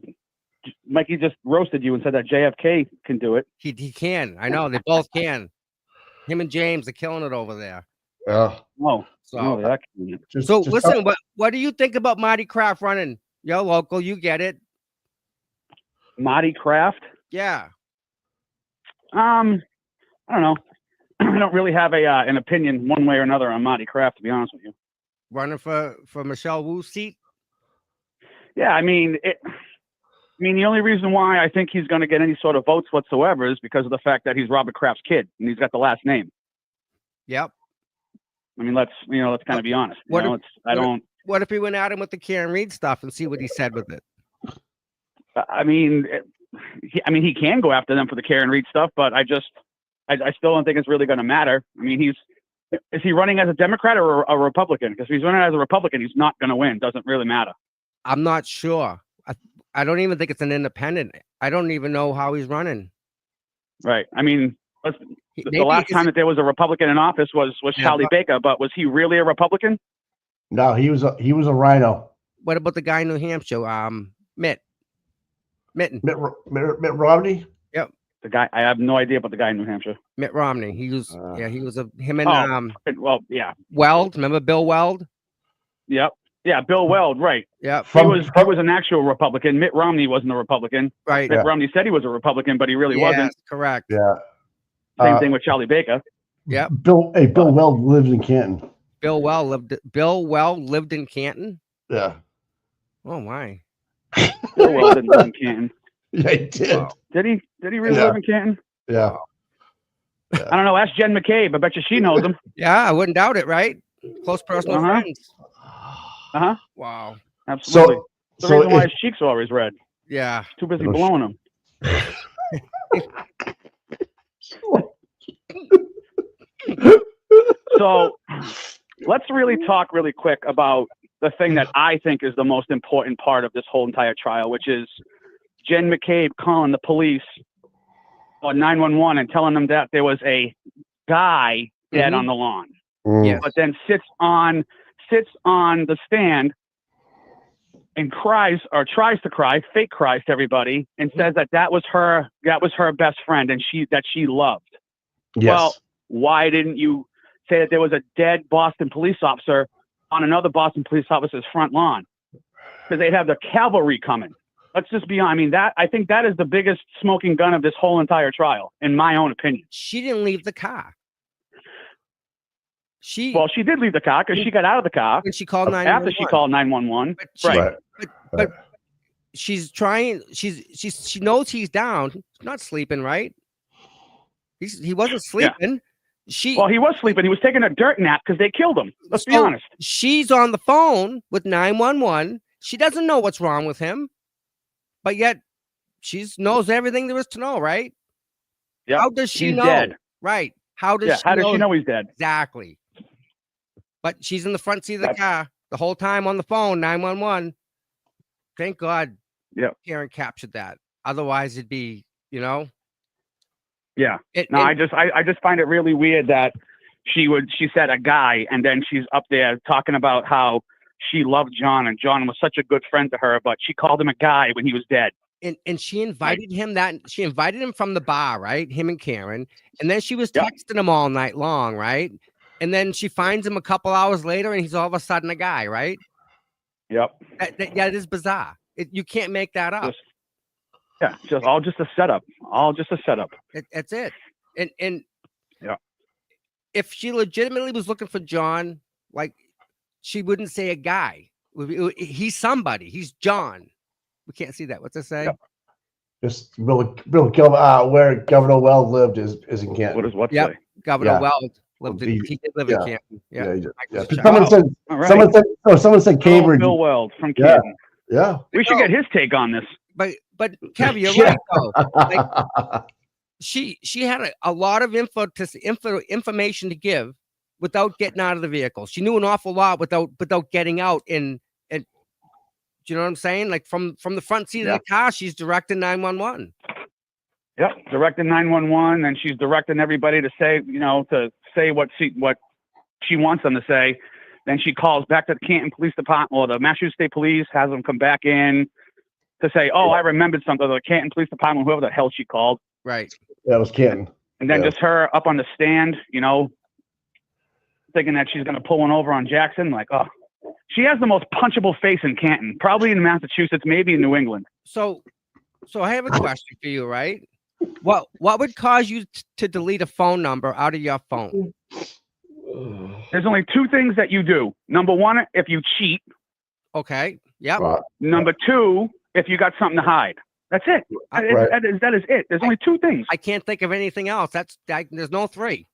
Mikey just roasted you and said that JFK can do it. He can. I know. They both can. Him and James are killing it over there. Yeah. Oh, so, that listen, what do you think about Marty Kraft running? You're local. You get it. Marty Kraft? Yeah. I don't know. I don't really have an opinion one way or another on Marty Kraft, to be honest with you. Running for Michelle Wu's seat? Yeah, I mean, the only reason why I think he's going to get any sort of votes whatsoever is because of the fact that he's Robert Kraft's kid and he's got the last name. Yep. I mean, let's kind of be honest. What if we went at him with the Karen Reed stuff and see what he said with it? I mean, he can go after them for the Karen Reed stuff, but I still don't think it's really going to matter. I mean, is he running as a Democrat or a Republican? Because if he's running as a Republican, he's not going to win. Doesn't really matter. I'm not sure. I don't even think it's an independent. I don't even know how he's running. Right. I mean, the last time that there was a Republican in office was Charlie Baker, but was he really a Republican? No, he was a rhino. What about the guy in New Hampshire? Mitt Romney? Yep. The guy, I have no idea about the guy in New Hampshire. Mitt Romney. He was Weld. Remember Bill Weld? Yep. Yeah, Bill Weld, right. Yeah. He was an actual Republican. Mitt Romney wasn't a Republican. Right. Mitt Romney said he was a Republican, but he really wasn't. Correct. Yeah. Same thing with Charlie Baker. Yep. Bill Weld lived in Canton. Bill Well lived in Canton. Yeah. Oh my. Bill Well didn't live in Canton. Yeah, he did. Wow. Did he? Did he really Yeah. live in Canton? Yeah. I don't know. Ask Jen McCabe. I bet you she knows him. Yeah, I wouldn't doubt it, right? Close personal Uh-huh. friends. Uh-huh. Wow. Absolutely. The So reason why if- his cheeks are always red. Yeah. Too busy Oh, blowing them. So let's really talk really quick about the thing that I think is the most important part of this whole entire trial, which is Jen McCabe calling the police on 911 and telling them that there was a guy dead on the lawn. Yes. But then sits on the stand and cries or tries to cry, fake cries to everybody, and says that was her best friend and she loved. Yes. Well, why didn't you say that there was a dead Boston police officer on another Boston police officer's front lawn? Because they'd have the cavalry coming. Let's just be honest. I mean, I think that is the biggest smoking gun of this whole entire trial, in my own opinion. She didn't leave the car. She did leave the car because she got out of the car when she called 911. after she called 911. Right. But she's trying. She knows he's down. He's not sleeping, right? He wasn't sleeping. He was sleeping. He was taking a dirt nap because they killed him. Let's be honest. She's on the phone with 911. She doesn't know what's wrong with him, but yet she knows everything there is to know, right? Yeah. How does she know? Dead. Right. How does she know he's dead? Exactly. But she's in the front seat of the car the whole time on the phone, 911. Thank God Karen captured that. Otherwise, it'd be, Yeah. I just find it really weird that she said a guy, and then she's up there talking about how she loved John and John was such a good friend to her, but she called him a guy when he was dead. And she invited she invited him from the bar, right? Him and Karen. And then she was texting him all night long, right? And then she finds him a couple hours later and he's all of a sudden a guy, right? Yep. That is bizarre. You can't make that up. Just a setup. All just a setup. That's it. And if she legitimately was looking for John, like she wouldn't say a guy. He's somebody. He's John. We can't see that. What's it say? Yep. Just where Governor Weld lived is in Canton. What does what say? Governor Weld lived in Canton. Someone said Cambridge. Bill Weld from Canton. Yeah. We should get his take on this. But Kev, you're right though. Like, she had a lot of information to give without getting out of the vehicle. She knew an awful lot without getting out and do you know what I'm saying? Like from the front seat of the car, she's directing 911. Yep, directing 911, and she's directing everybody to say, what she wants them to say. Then she calls back to the Canton Police Department or the Massachusetts State Police, has them come back in to say, I remembered something. The Canton Police Department, whoever the hell she called. Right. That was Canton. And then just her up on the stand, thinking that she's going to pull one over on Jackson. Like, she has the most punchable face in Canton, probably in Massachusetts, maybe in New England. So I have a question for you, right? What would cause you to delete a phone number out of your phone? There's only two things that you do. Number one, if you cheat. Okay. Yep. Number two, if you got something to hide. That's it. That is it. There's only two things. I can't think of anything else. There's no three.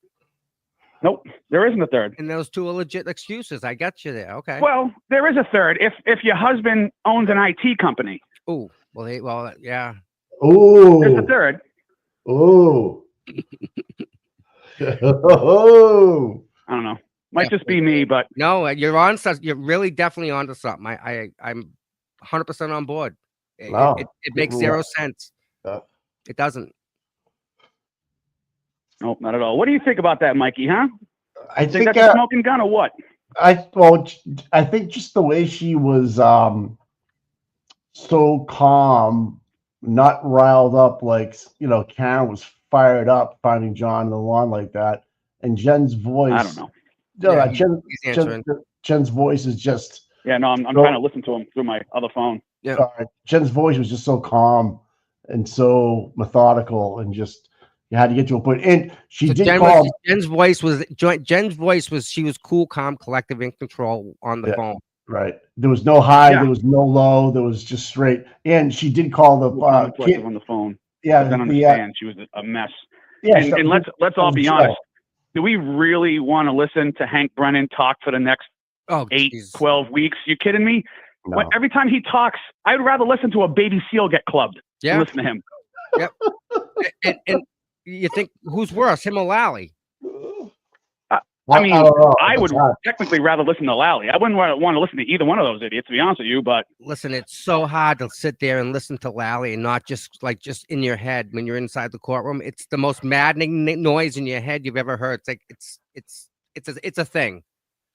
Nope, there isn't a third. And those two are legit excuses. I got you there. Okay. Well, there is a third. If your husband owns an IT company. Oh, yeah. Oh. There's a third. Oh. I don't know. Might just be me, but no, you're on. You're really definitely onto something. I'm 100% on board. It makes zero sense. It doesn't. Nope, not at all. What do you think about that, Mikey? Huh? I think that's a smoking gun or what? I think just the way she was so calm, not riled up like Karen was fired up finding John in the lawn like that, and Jen's voice. I don't know. Jen's voice is just. Yeah, no, I'm trying to listen to him through my other phone. Yeah, Jen's voice was just so calm and so methodical, and just You had to get to a point, and she So did Jen call. Jen's voice was she was cool, calm, collective, in control on the Yeah. phone. Right. There was no high. Yeah. There was no low. There was just straight. And she did call the Calm and collective kid. on the phone. Yeah. But then The understand she was a mess. yeah. And let's all be honest. Do we really want to listen to Hank Brennan talk for the next 12 weeks? You kidding me? No. Every time he talks, I'd rather listen to a baby seal get clubbed Yeah. than listen to him. Yep. and you think who's worse, him or Lally? I mean, don't know. I would technically rather listen to Lally. I wouldn't want to listen to either one of those idiots, to be honest with you. But Listen, it's so hard to sit there and listen to Lally and not just in your head when you're inside the courtroom. It's the most maddening noise in your head you've ever heard. It's like it's a thing.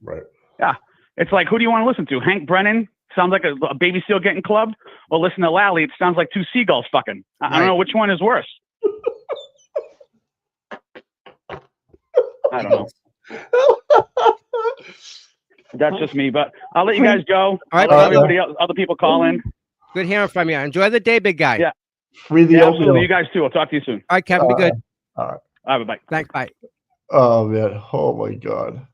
Right. Yeah, it's like, who do you want to listen to? Hank Brennan sounds like a baby seal getting clubbed, or listen to Lally? It sounds like two seagulls fucking. I don't know which one is worse. I don't know. That's just me, but I'll let you guys go. All right, I'll let everybody else, other people call in. Good hearing from you. Enjoy the day, big guy. Yeah. Free the Absolutely. oatmeal. You guys too. I'll talk to you soon. All right, Kevin, be good. All right. All right, bye. Thanks, bye. Oh man. Oh my God.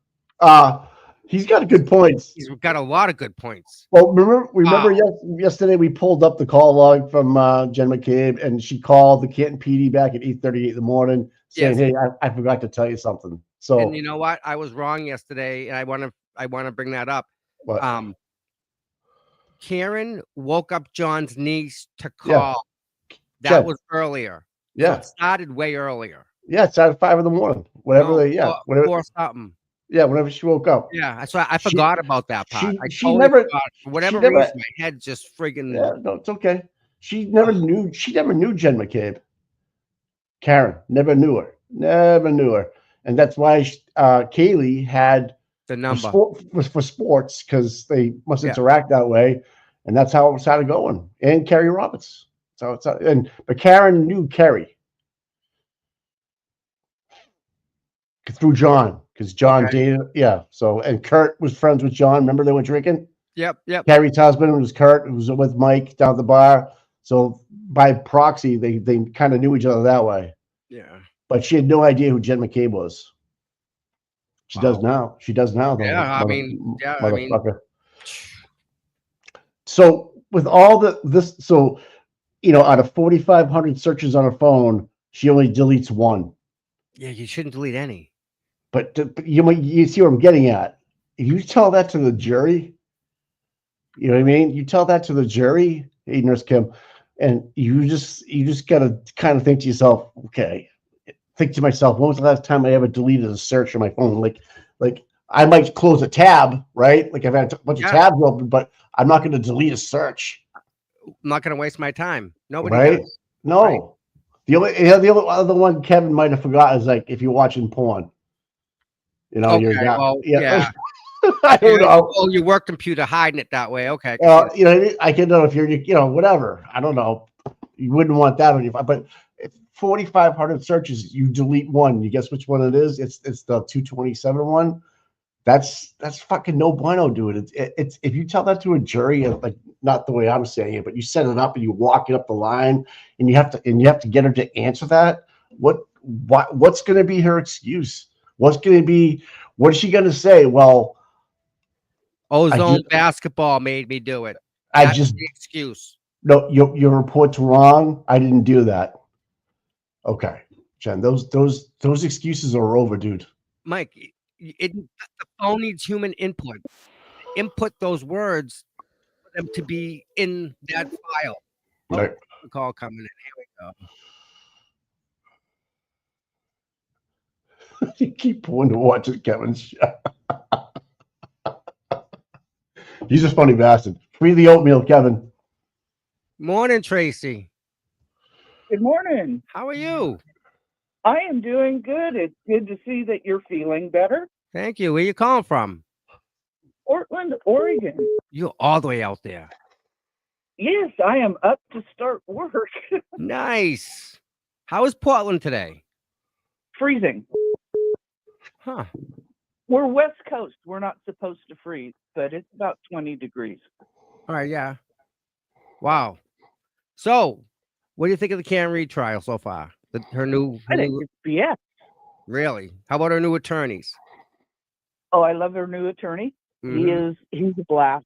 He's got good points. He's got a lot of good points. Well, remember yesterday we pulled up the call log from Jen McCabe, and she called the Canton PD back at 8:38 in the morning, saying, Yes. "Hey, I forgot to tell you something." So, And you know what? I was wrong yesterday, and I want to bring that up. what? Karen woke up John's niece to Yeah. call. That Jen. was earlier. Yeah. So it started way earlier. Yeah, it's at 5 in the morning. Whatever No, they, yeah, whatever. Four something. Yeah, whenever she woke up. Yeah, so I forgot about that part. I she totally never- forgot. For whatever never- reason, my head just friggin' Yeah, no, it's okay. She never knew Jen McCabe. Karen never knew her, and that's why Kaylee had the number. for sports, because they must Yeah. interact that way, and that's how it started going. And Kerry Roberts. So but Karen knew Kerry through John, because John dated. Yeah. So, and Kurt was friends with John. Remember they were drinking. Yep. Kerry's husband was Kurt, who was with Mike down at the bar. So by proxy, they kind of knew each other that way. Yeah. But she had no idea who Jen McCabe was. She Wow. does now. She does now, though. Yeah, I mean, motherfucker. So with all this, so out of 4,500 searches on her phone, she only deletes one. Yeah, you shouldn't delete any. But you see what I'm getting at. If you tell that to the jury, you know what I mean? You tell that to the jury, hey, Nurse Kim, and you just gotta kind of think to yourself, okay. Think to myself, when was the last time I ever deleted a search on my phone? Like I might close a tab, right? Like I've had a bunch of tabs open, but I'm not going to delete a search. I'm not going to waste my time. Nobody Right? does. No. Right. The only other one Kevin might have forgot is like if you're watching porn. Okay, you're not. well, yeah. I don't know. Oh, your work computer hiding it that way. Okay. I can know if you're, whatever. I don't know. You wouldn't want that on your phone, but 4,500 searches, you delete one. You guess which one it is? It's the 227 one. That's fucking no bueno, dude. It's if you tell that to a jury, like not the way I'm saying it, but you set it up and you walk it up the line, and you have to get her to answer that. What's going to be her excuse? What is she going to say? Well, Ozone basketball made me do it. That's the excuse. No, your report's wrong. I didn't do that. Okay, Jen, those excuses are over, dude. Mike, the phone needs human input. Input those words for them to be in that file. Right. The call coming in. Here we go. You keep pulling to watch it, Kevin. He's a funny bastard. Free the oatmeal, Kevin. Morning, Tracy. Good morning. How are you? I am doing good. It's good to see that you're feeling better. Thank you. Where you calling from? Portland, Oregon. You're all the way out there. Yes, I am up to start work. Nice. How is Portland today? Freezing. Huh. We're West Coast. We're not supposed to freeze, but it's about 20 degrees. All right, yeah. Wow. So, what do you think of the Karen Reed trial so far? Her new, I think it's BS. really? How about her new attorneys? Oh, I love her new attorney. Mhm. He's a blast.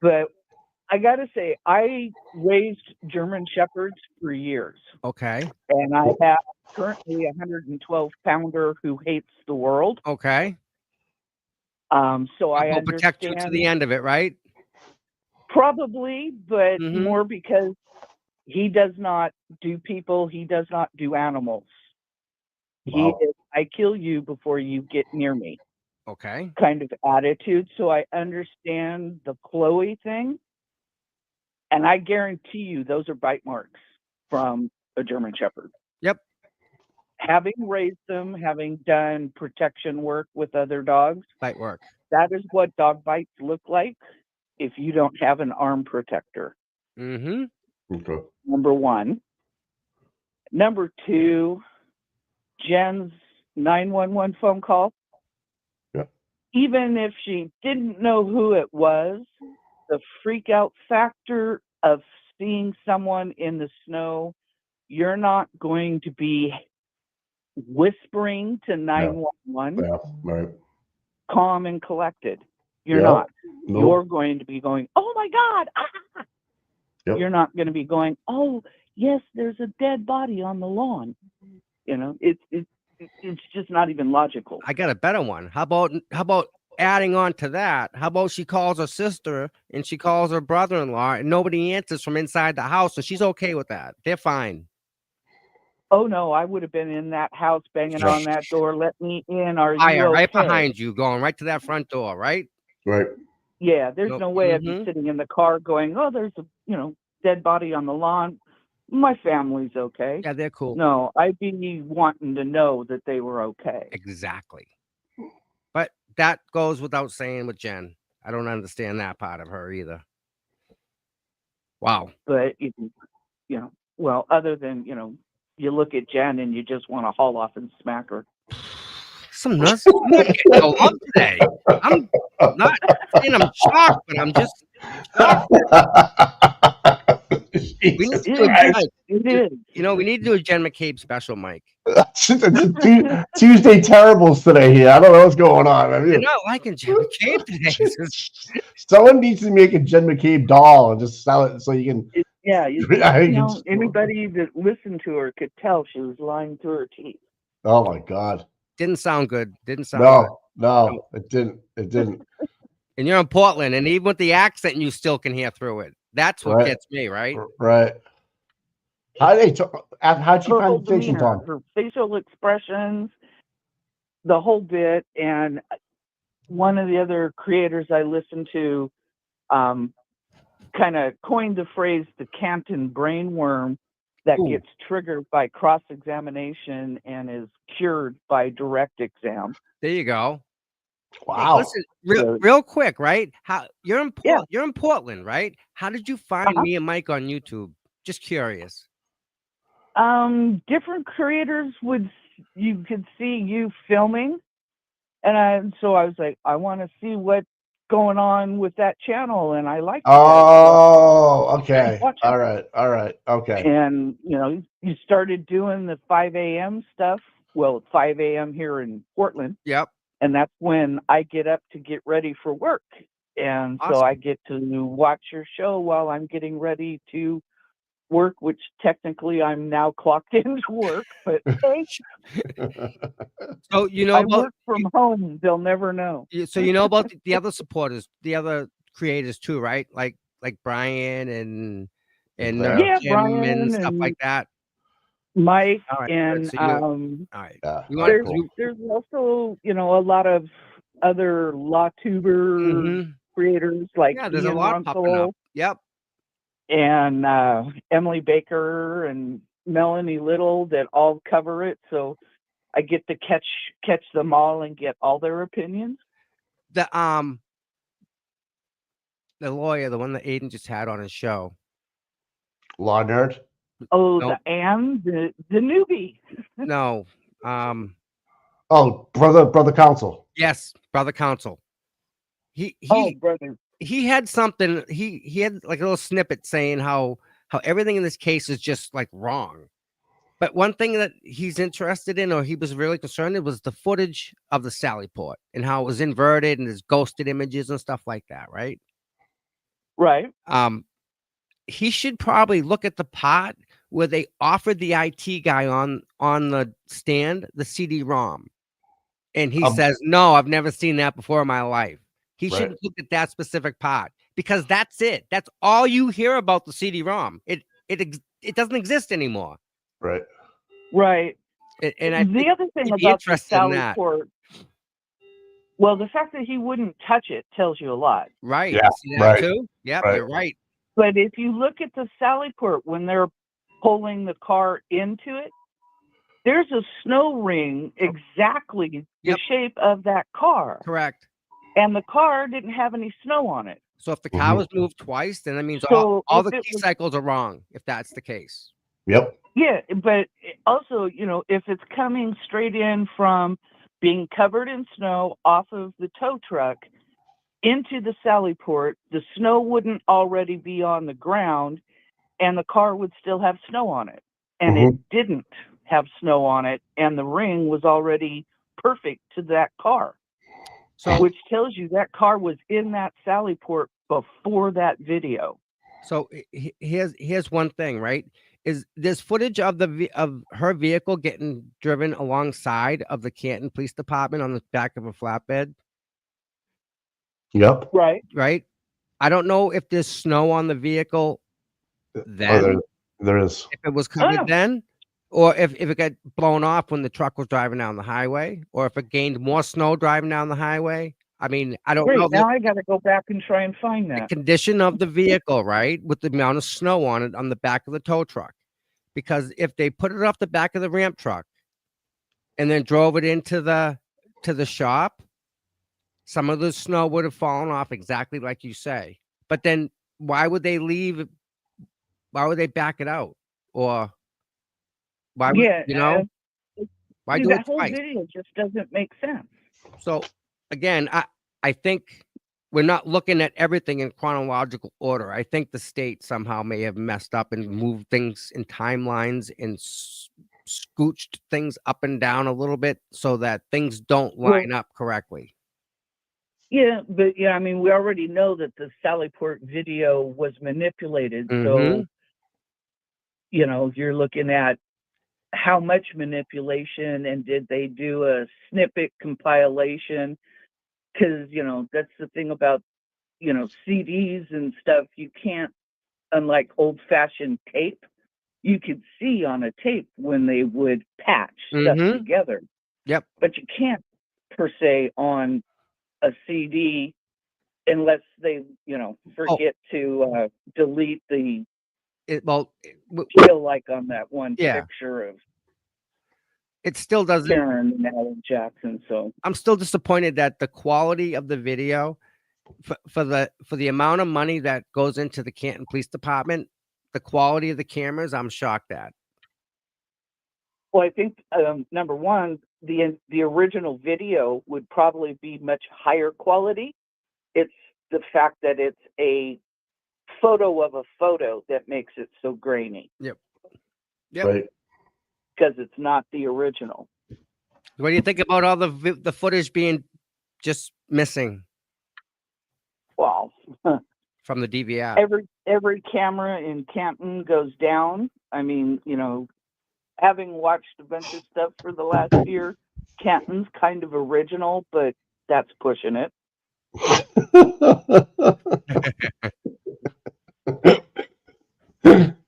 But I got to say, I raised German Shepherds for years. Okay. And I have currently a 112 pounder who hates the world. Okay. So I I'll protect you to understand the end of it, right? probably, but Mhm. more because he does not do people, he does not do animals. He Wow. is, I kill you before you get near me Okay. kind of attitude. So I understand the Chloe thing. And I guarantee you those are bite marks from a German Shepherd. Yep. Having raised them, having done protection work with other dogs, Might work. that is what dog bites look like if you don't have an arm protector. Mhm. Okay. Number one. Number two, Jen's 911 phone call. Yeah. Even if she didn't know who it was, the freak out factor of seeing someone in the snow, you're not going to be whispering to 911 Yeah. Right. calm and collected. You're Yeah. not. Nope. You're going to be going, oh my God. Ah. Yep. You're not going to be going, oh, yes, there's a dead body on the lawn. You know, it's just not even logical. I got a better one. How about adding on to that? How about she calls her sister and she calls her brother-in-law and nobody answers from inside the house and she's okay with that. They're fine. Oh no, I would have been in that house banging Yeah. on that door. Let me in. Are you Fire okay? right behind you, going right to that front door, right? Right. Yeah, there's Nope. no way I'd be Mhm. sitting in the car going, oh, there's a dead body on the lawn. My family's okay. Yeah, they're cool. No, I'd be wanting to know that they were okay. Exactly. But that goes without saying with Jen. I don't understand that part of her either. Wow. But well, other than you look at Jen and you just want to haul off and smack her. Some nuts. I'm not getting along today. I'm not saying I'm shocked, but I'm just shocked. We need Jesus to do a Christ. Mike. It is. We need to do a Jen McCabe special, Mike. Tuesday terribles today here. I don't know what's going on. I You're mean, not liking Jen McCabe today. This is- someone needs to make a Jen McCabe doll and just sell it so you can. Yeah, I think it's- anybody that listened to her could tell she was lying through her teeth. Oh my God. Didn't sound good. Didn't sound good. No, it didn't. It didn't. And you're in Portland, and even with the accent, you still can hear through it. That's what Right. gets me, right? Right. How'd you Her find whole the fiction, demeanor, Tom? her facial expressions, the whole bit. And one of the other creators I listened to kind of coined the phrase the Canton brainworm that Ooh. gets triggered by cross-examination and is cured by direct exam. There you go. Wow. Hey, listen, real quick, right? How you're in Yeah. You're in Portland, right? How did you find me and Mike on YouTube? Just curious. Different creators you could see you filming, and so I was like, I want to see what's going on with that channel, and I like. Oh, okay. All right. Okay. And you started doing the 5 a.m. stuff. Well, 5 a.m. here in Portland. Yep. And that's when I get up to get ready for work. And so Awesome. I get to watch your show while I'm getting ready to work, which technically I'm now clocked into work. But hey, So I work from home. They'll never know. So you know about the other supporters, the other creators too, right? Like Brian and Yeah, Jim Brian and stuff and like that. Mike All right, and good. So all right. Yeah, there's also a lot of other law tuber creators like Yeah, there's a Ian lot popping Runkle up. Yep. and Emily Baker and Melanie Little that all cover it. So I get to catch them all and get all their opinions. The lawyer, the one that Aiden just had on his show. Law nerd. Oh, Nope. the newbie. No. Oh, brother counsel. Yes, brother counsel. He brother. He had something. He had like a little snippet saying how everything in this case is just like wrong. But one thing that he's interested in, or he was really concerned, it was the footage of the Sally Port and how it was inverted and there's ghosted images and stuff like that, right? Right. He should probably look at the part where they offered the IT guy on the stand the CD-ROM, and he says, "No, I've never seen that before in my life." He Right. should look at that specific part because that's it. That's all you hear about the CD-ROM. It doesn't exist anymore. Right. Right. And I The think other thing he'd be about the interested in Sally that. Port, well, the fact that he wouldn't touch it tells you a lot. Right. Yeah, See that right, too? Yep, right. you're right. But if you look at the Sally Port when they're pulling the car into it, there's a snow ring exactly the Yep. shape of that car. Correct. And the car didn't have any snow on it. So if the car was moved twice, then that means So all if the it key was- cycles are wrong, if that's the case. Yep. Yeah, but also, if it's coming straight in from being covered in snow off of the tow truck into the Sally Port, the snow wouldn't already be on the ground and the car would still have snow on it. And it didn't have snow on it, and the ring was already perfect to that car. So which tells you that car was in that Sally Port before that video. So here's one thing, right? Is there's footage of of her vehicle getting driven alongside of the Canton Police Department on the back of a flatbed, Yep. Right. right? I don't know if there's snow on the vehicle then, There is. if it was covered Oh. then, or if it got blown off when the truck was driving down the highway, or if it gained more snow driving down the highway. I mean, I don't know Great. Now I got to go back and try and find the that. condition of the vehicle, right? With the amount of snow on it on the back of the tow truck. Because if they put it off the back of the ramp truck and then drove it into the shop, some of the snow would have fallen off exactly like you say. But then why would they leave? Why would they back it out? Or why would why do that it whole twice? video just doesn't make sense. So again, I think we're not looking at everything in chronological order. I think the state somehow may have messed up and moved things in timelines and scooched things up and down a little bit so that things don't line up correctly. Yeah, but I mean, we already know that the Sally Port video was manipulated. So, you're looking at how much manipulation and did they do a snippet compilation? Because, that's the thing about, CDs and stuff. You can't, unlike old fashioned tape, you could see on a tape when they would patch stuff together. Yep. But you can't per se on a CD unless they, forget to delete the feel like on that one picture of it still doesn't. Karen and Alan Jackson. So I'm still disappointed that the quality of the video for the amount of money that goes into the Canton Police Department, the quality of the cameras, I'm shocked at. Well, I think number one, the original video would probably be much higher quality. It's the fact that it's a photo of a photo that makes it so grainy. Yep. Right. Because it's not the original. What do you think about all the footage being just missing? Well, from the DVR. Every camera in Canton goes down. I mean, having watched a bunch of stuff for the last year, Canton's kind of original, but that's pushing it.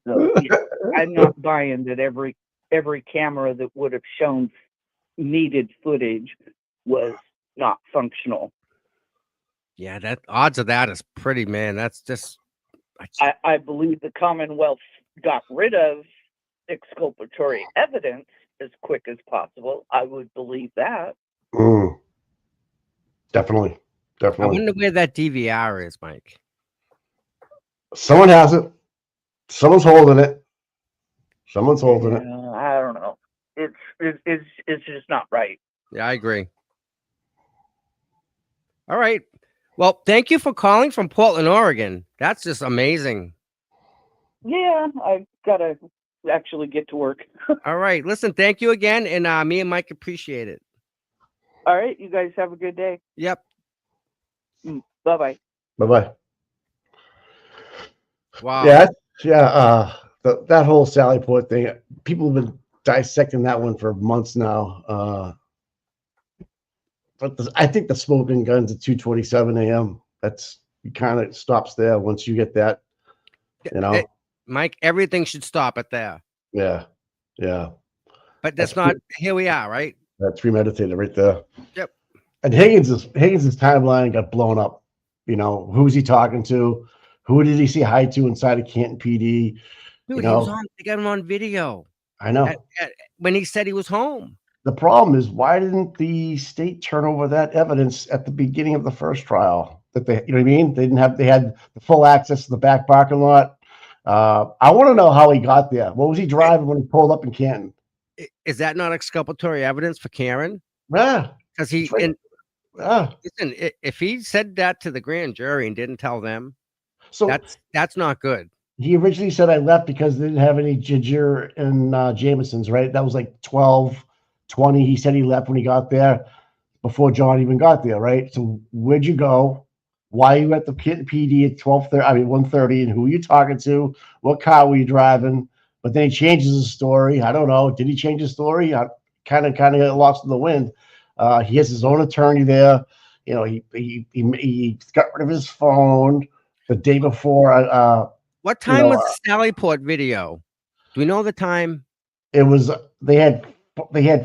So, I'm not buying that every camera that would have shown needed footage was not functional. Yeah, that odds of that is pretty, man. That's just. I believe the Commonwealth got rid of exculpatory evidence as quick as possible. I would believe that. Definitely. I wonder where that DVR is, Mike. Someone has it. Someone's holding it. Someone's holding it. I don't know. It's just not right. Yeah, I agree. All right. Well, thank you for calling from Portland, Oregon. That's just amazing. Yeah, I've got a actually get to work. All right. Listen, thank you again. And me and Mike appreciate it. All right, you guys have a good day. Yep. Bye-bye. Bye-bye. Wow. Yeah. That whole Sally Port thing, people have been dissecting that one for months now. But I think the smoking guns at 2:27 a.m. That's kind of stops there once you get that. You know, Mike, everything should stop at there. Yeah. But that's not. Here we are, right? That's premeditated right there. Yep. And Higgins's timeline got blown up. You know, who was he talking to? Who did he say hi to inside of Canton PD? Dude, You know, they got him on video. I know. When he said he was home. The problem is, why didn't the state turn over that evidence at the beginning of the first trial? That they, you know what I mean? They had the full access to the back parking lot. I want to know how he got there. What was he driving when he pulled up in Canton? Is that not exculpatory evidence for Karen? Yeah. Because he, right. listen, if he said that to the grand jury and didn't tell them, so that's not good. He originally said I left because they didn't have any ginger and Jameson's, right? That was like 12:20. He said he left when he got there before John even got there, right? So where'd you go? Why are you at the PD at 1:30, and who are you talking to? What car were you driving? But then he changes his story. I don't know. Did he change his story? I kind of got lost in the wind. He has his own attorney there. You know, he got rid of his phone the day before. What time was the Sallyport video? Do we know the time? It was they had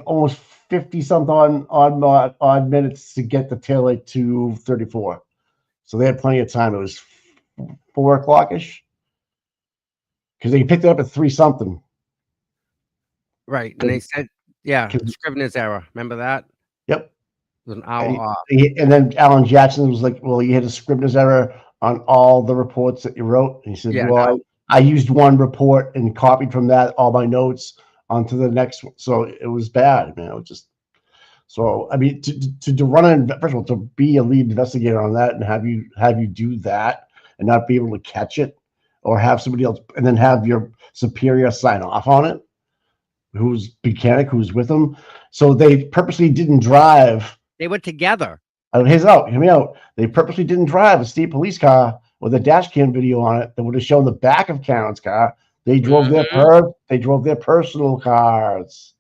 almost 50 something odd minutes to get the tail light to 34. So they had plenty of time. It was 4 o'clock-ish. Because they picked it up at 3 something. Right. And they said, Scrivener's error. Remember that? Yep. It was an hour off. And then Alan Jackson was like, well, you had a Scrivener's error on all the reports that you wrote. And he said, I used one report and copied from that all my notes onto the next one. So it was bad, man. It was just so. I mean, to run first of all, to be a lead investigator on that and have you do that and not be able to catch it, or have somebody else and then have your superior sign off on it, who's mechanic, who's with them. So they purposely didn't drive. They were together. Hear me out. They purposely didn't drive a state police car with a dash cam video on it that would have shown the back of Karen's car. They drove their personal cars.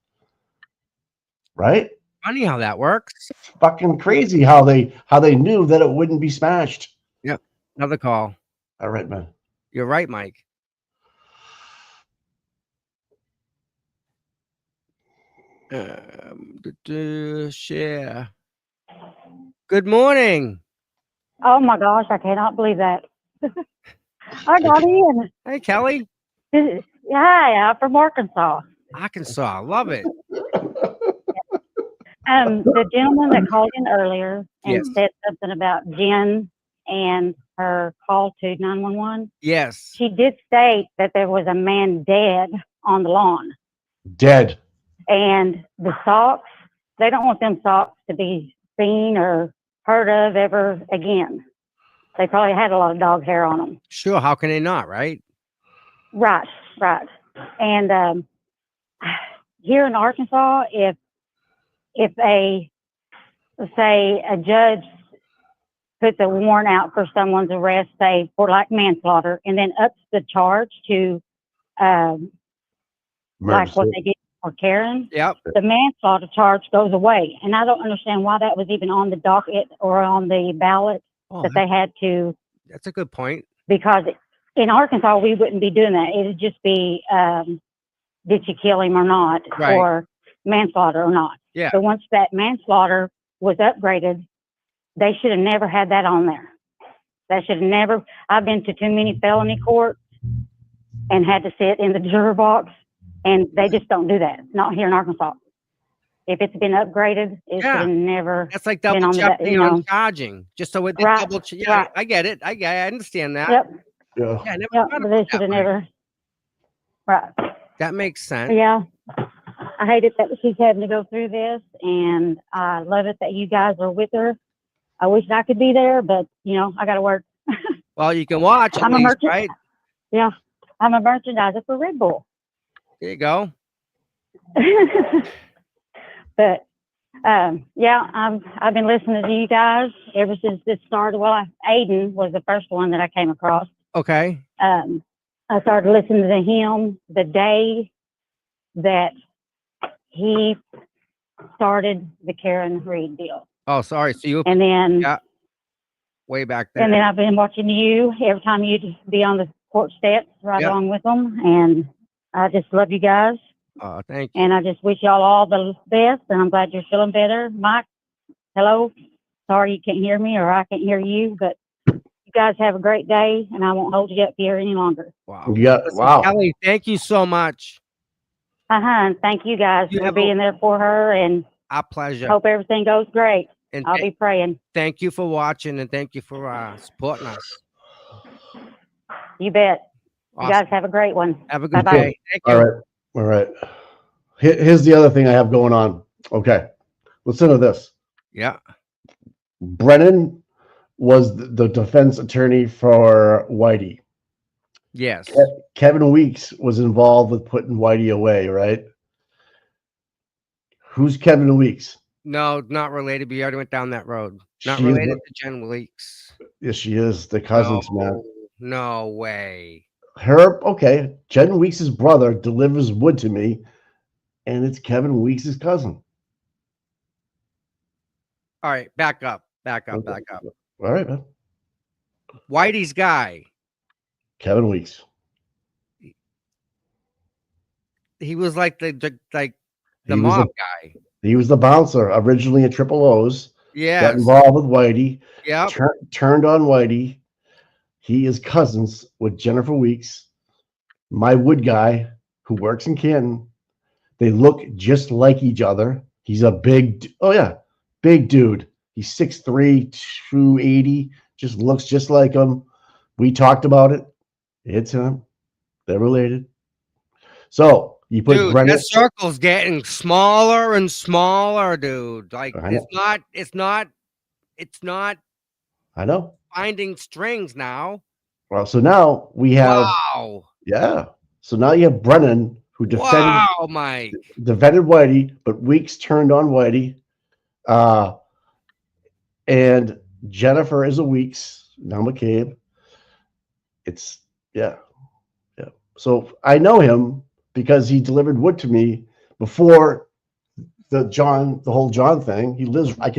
Right? Funny how that works. It's fucking crazy how they knew that it wouldn't be smashed. Yep. Another call. All right, man. You're right, Mike. Share. Good morning. Oh my gosh, I cannot believe that. I got in. Hey, Kelly. Hi, from Arkansas. Arkansas, love it. The gentleman that called in earlier and said something about Jen and her call to 911. Yes. She did state that there was a man dead on the lawn. Dead. And the socks, they don't want them socks to be seen or heard of ever again. They probably had a lot of dog hair on them. Sure. How can they not, right? Right. And here in Arkansas, if a judge puts a warrant out for someone's arrest, say for like manslaughter, and then ups the charge to like what they did for Karen, the manslaughter charge goes away. And I don't understand why that was even on the docket or on the ballot that they had to. That's a good point. Because in Arkansas, we wouldn't be doing that. It would just be, did you kill him or not, or manslaughter or not. Yeah. So once that manslaughter was upgraded, they should have never had that on there. They should have never. I've been to too many felony courts and had to sit in the juror box, and they just don't do that. Not here in Arkansas. If it's been upgraded, it should have never. That's like double checking on charging, just so it's double. I get it. I understand that. Yep. Yeah. But they should have never. Right. That makes sense. Yeah. I hate it that she's having to go through this, and I love it that you guys are with her. I wish I could be there, but I got to work. Well, you can watch. I'm a merchant, right? Yeah, I'm a merchandiser for Red Bull. There you go. But yeah, I've been listening to you guys ever since this started. Well, Aiden was the first one that I came across. Okay. I started listening to him the day that he started the Karen Reed deal. Oh, sorry. So you And then, yeah, way back then. and then I've been watching you every time you'd be on the porch steps right Yep. along with them. And I just love you guys. Oh, thank you. And I just wish y'all all the best. And I'm glad you're feeling better. Mike, hello. Sorry you can't hear me or I can't hear you, but you guys have a great day. And I won't hold you up here any longer. Wow. Yeah. Listen, Wow. Kelly, thank you so much. And thank you guys You for have being there for her. And Our pleasure. hope everything goes great. And I'll be praying. thank you for watching and thank you for supporting us. You bet. Awesome. You guys have a great one. Have a good Bye-bye. day. Thank you. All right. All right. Here's the other thing I have going on. Okay. Listen to this. Yeah. Brennan was the defense attorney for Whitey. Yes. Kevin Weeks was involved with putting Whitey away, right? Who's Kevin Weeks? No, not related. We already went down that road. Not She is related to Jen Weeks. Yes, she is. The cousins, man. No way. Okay. Jen Weeks' brother delivers wood to me, and it's Kevin Weeks' cousin. All right, back up. All right, man. Whitey's guy. Kevin Weeks. He was like the He was mob guy. He was the bouncer originally at Triple O's. Yes. Got involved with Whitey. Yep. Turned on Whitey. He is cousins with Jennifer Weeks, my wood guy who works in Canton. They look just like each other. He's a big dude. He's 6'3", 280. Just looks just like him. We talked about it. It's him. They're related. So you put Dude, Brennan. that circle's getting smaller and smaller, dude. Like it's not I know. finding strings now. Well, so now we have. Wow. Yeah. So now you have Brennan who defended Mike. Whitey, but Weeks turned on Whitey. And Jennifer is a Weeks, now McCabe. It's yeah. So I know him because he delivered wood to me before the whole John thing. He lives, I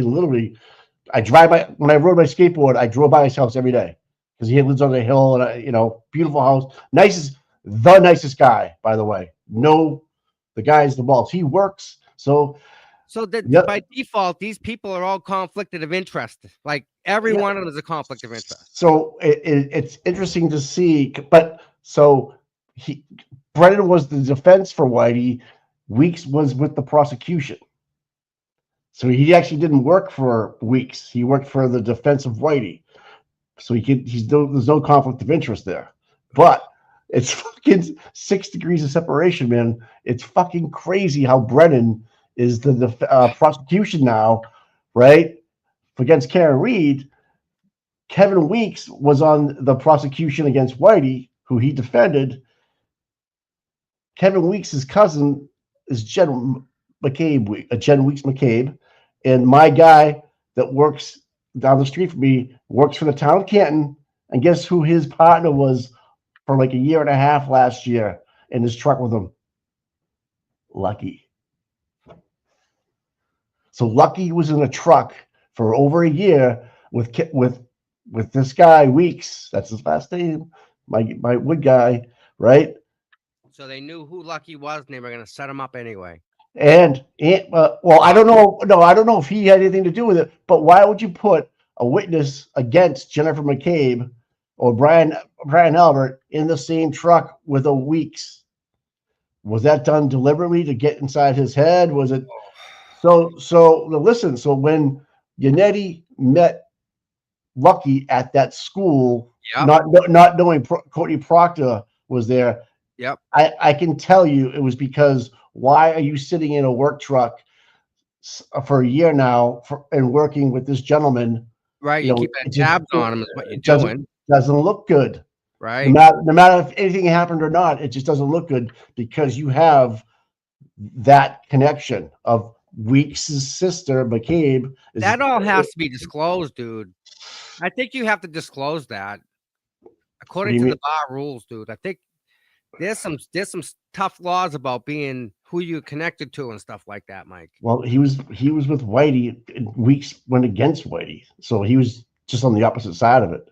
drive by, when I rode my skateboard, I drove by his house every day because he lives on a hill and beautiful house. The nicest guy, by the way. No, the guy's the balls. He works. So by default, these people are all conflicted of interest. Like every one of them is a conflict of interest. So it's interesting to see, but so Brennan was the defense for Whitey. Weeks was with the prosecution. So he actually didn't work for Weeks. He worked for the defense of Whitey. So there's no conflict of interest there. But it's fucking 6 degrees of separation, man. It's fucking crazy how Brennan is the prosecution now, right? Against Karen Reed. Kevin Weeks was on the prosecution against Whitey, who he defended. Kevin Weeks' cousin is Jen Weeks McCabe. And my guy that works down the street from me works for the town of Canton. And guess who his partner was for like a year and a half last year in his truck with him? Lucky. So Lucky was in a truck for over a year with this guy Weeks. That's his last name. My wood guy, right? So they knew who Lucky was, and they were going to set him up anyway. And well, I don't know. No, I don't know if he had anything to do with it. But why would you put a witness against Jennifer McCabe or Brian Albert in the same truck with a Weeks? Was that done deliberately to get inside his head? Was it? So listen. So when Yannetti met Lucky at that school, not knowing Courtney Proctor was there. Yep. I can tell you it was because why are you sitting in a work truck for a year now and working with this gentleman? Right. You keep tabs on him is what you're doing. Doesn't look good. Right. No matter if anything happened or not, it just doesn't look good because you have that connection of Weeks' sister, McCabe. That all has to be disclosed, dude. I think you have to disclose that according to the bar rules, dude. I think there's some tough laws about being who you connected to and stuff like that, Mike. Well, he was with Whitey. And Weeks went against Whitey, so he was just on the opposite side of it.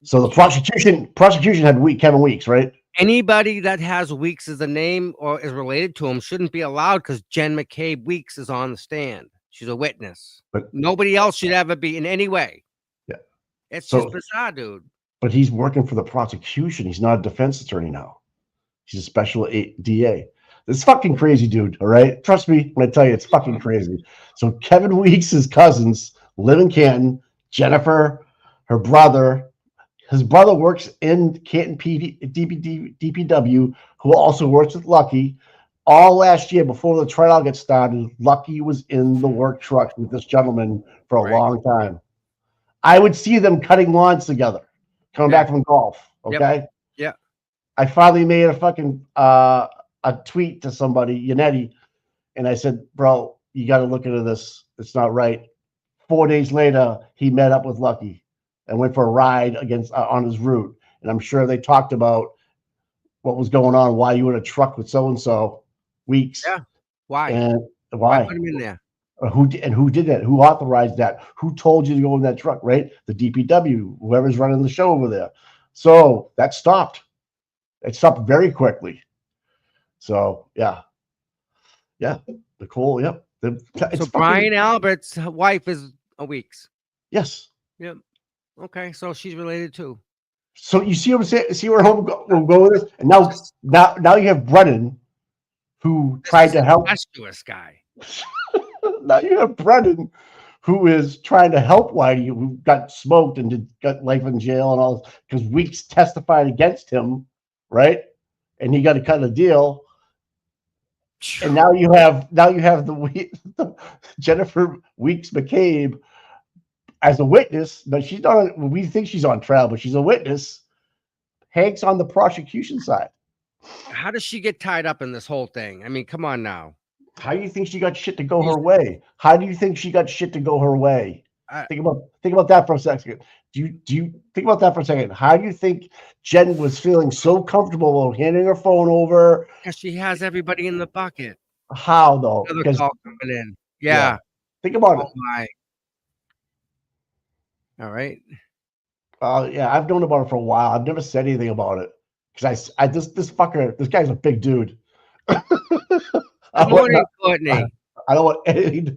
So the prosecution had Kevin Weeks, right? Anybody that has Weeks as a name or is related to him shouldn't be allowed because Jen McCabe Weeks is on the stand. She's a witness. But nobody else should ever be in any way. Yeah. It's just bizarre, dude. But he's working for the prosecution. He's not a defense attorney now. He's a special DA. It's fucking crazy, dude. All right. Trust me when I tell you it's fucking crazy. So Kevin Weeks' cousins live in Canton. Jennifer, her brother, his brother works in Canton DPW, who also works with Lucky. All last year, before the trial gets started, Lucky was in the work truck with this gentleman for a long time. I would see them cutting lawns together, coming back from golf. Okay. Yeah. I finally made a fucking a tweet to somebody, Yannetti, and I said, "Bro, you got to look into this. It's not right." 4 days later, he met up with Lucky and went for a ride on his route. And I'm sure they talked about what was going on, why you were in a truck with so-and-so Weeks. Yeah. Why? And why? Put him in there. Who did that? Who authorized that? Who told you to go in that truck, right? The DPW, whoever's running the show over there. So that stopped. It stopped very quickly. So, yeah. Nicole, yep. So Brian Albert's wife is a Weeks. Yes. Yep. Okay, so she's related too. So you see what I'm saying? See where home we'll go with this? And now you have Brennan, who tried to help. Rescuous guy. Now you have Brennan, who is trying to help Whitey, who got smoked and got life in jail and all, because Weeks testified against him, right? And he got to cut a deal. And now you have the Jennifer Weeks McCabe as a witness, but she's not. We think she's on trial, but she's a witness. Hank's on the prosecution side. How does she get tied up in this whole thing? I mean, come on now. How do you think she got shit to go her way? How do you think she got shit to go her way? Think about that for a second. Do you think about that for a second? How do you think Jen was feeling so comfortable handing her phone over? Because she has everybody in the bucket. How though? Another call coming in. Yeah. Think about it. My. All right. Yeah, I've known about it for a while. I've never said anything about it because this guy's a big dude. Good morning, Courtney. I don't want anything.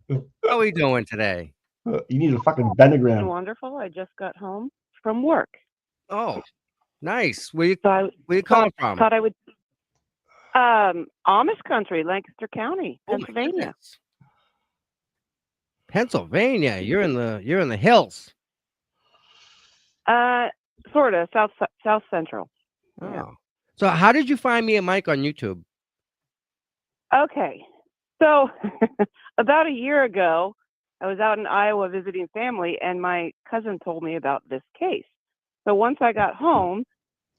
How are we doing today? You need a fucking Benagram. Wonderful. I just got home from work. Oh, nice. Where you calling from? Thought I would. Amish country, Lancaster County, Pennsylvania. Pennsylvania. You're in the hills. Sort of south central. Oh. Yeah. So how did you find me and Mike on YouTube? Okay. So about a year ago, I was out in Iowa visiting family, and my cousin told me about this case. So once I got home,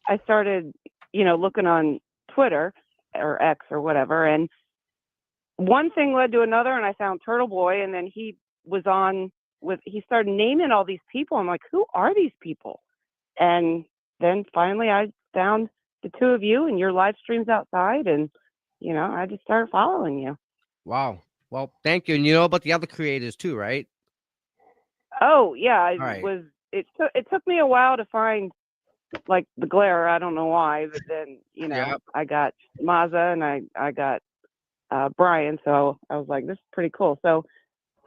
I started, looking on Twitter or X or whatever, and one thing led to another, and I found Turtle Boy, and then he started naming all these people. I'm like, who are these people? And then finally I found the two of you and your live streams outside, and I just started following you. Wow. Well, thank you. And you know about the other creators too, right? Oh yeah, Right. It took me a while to find like the glare. I don't know why, but then Yep. I got Mazza and I got Brian, so I was like, this is pretty cool. So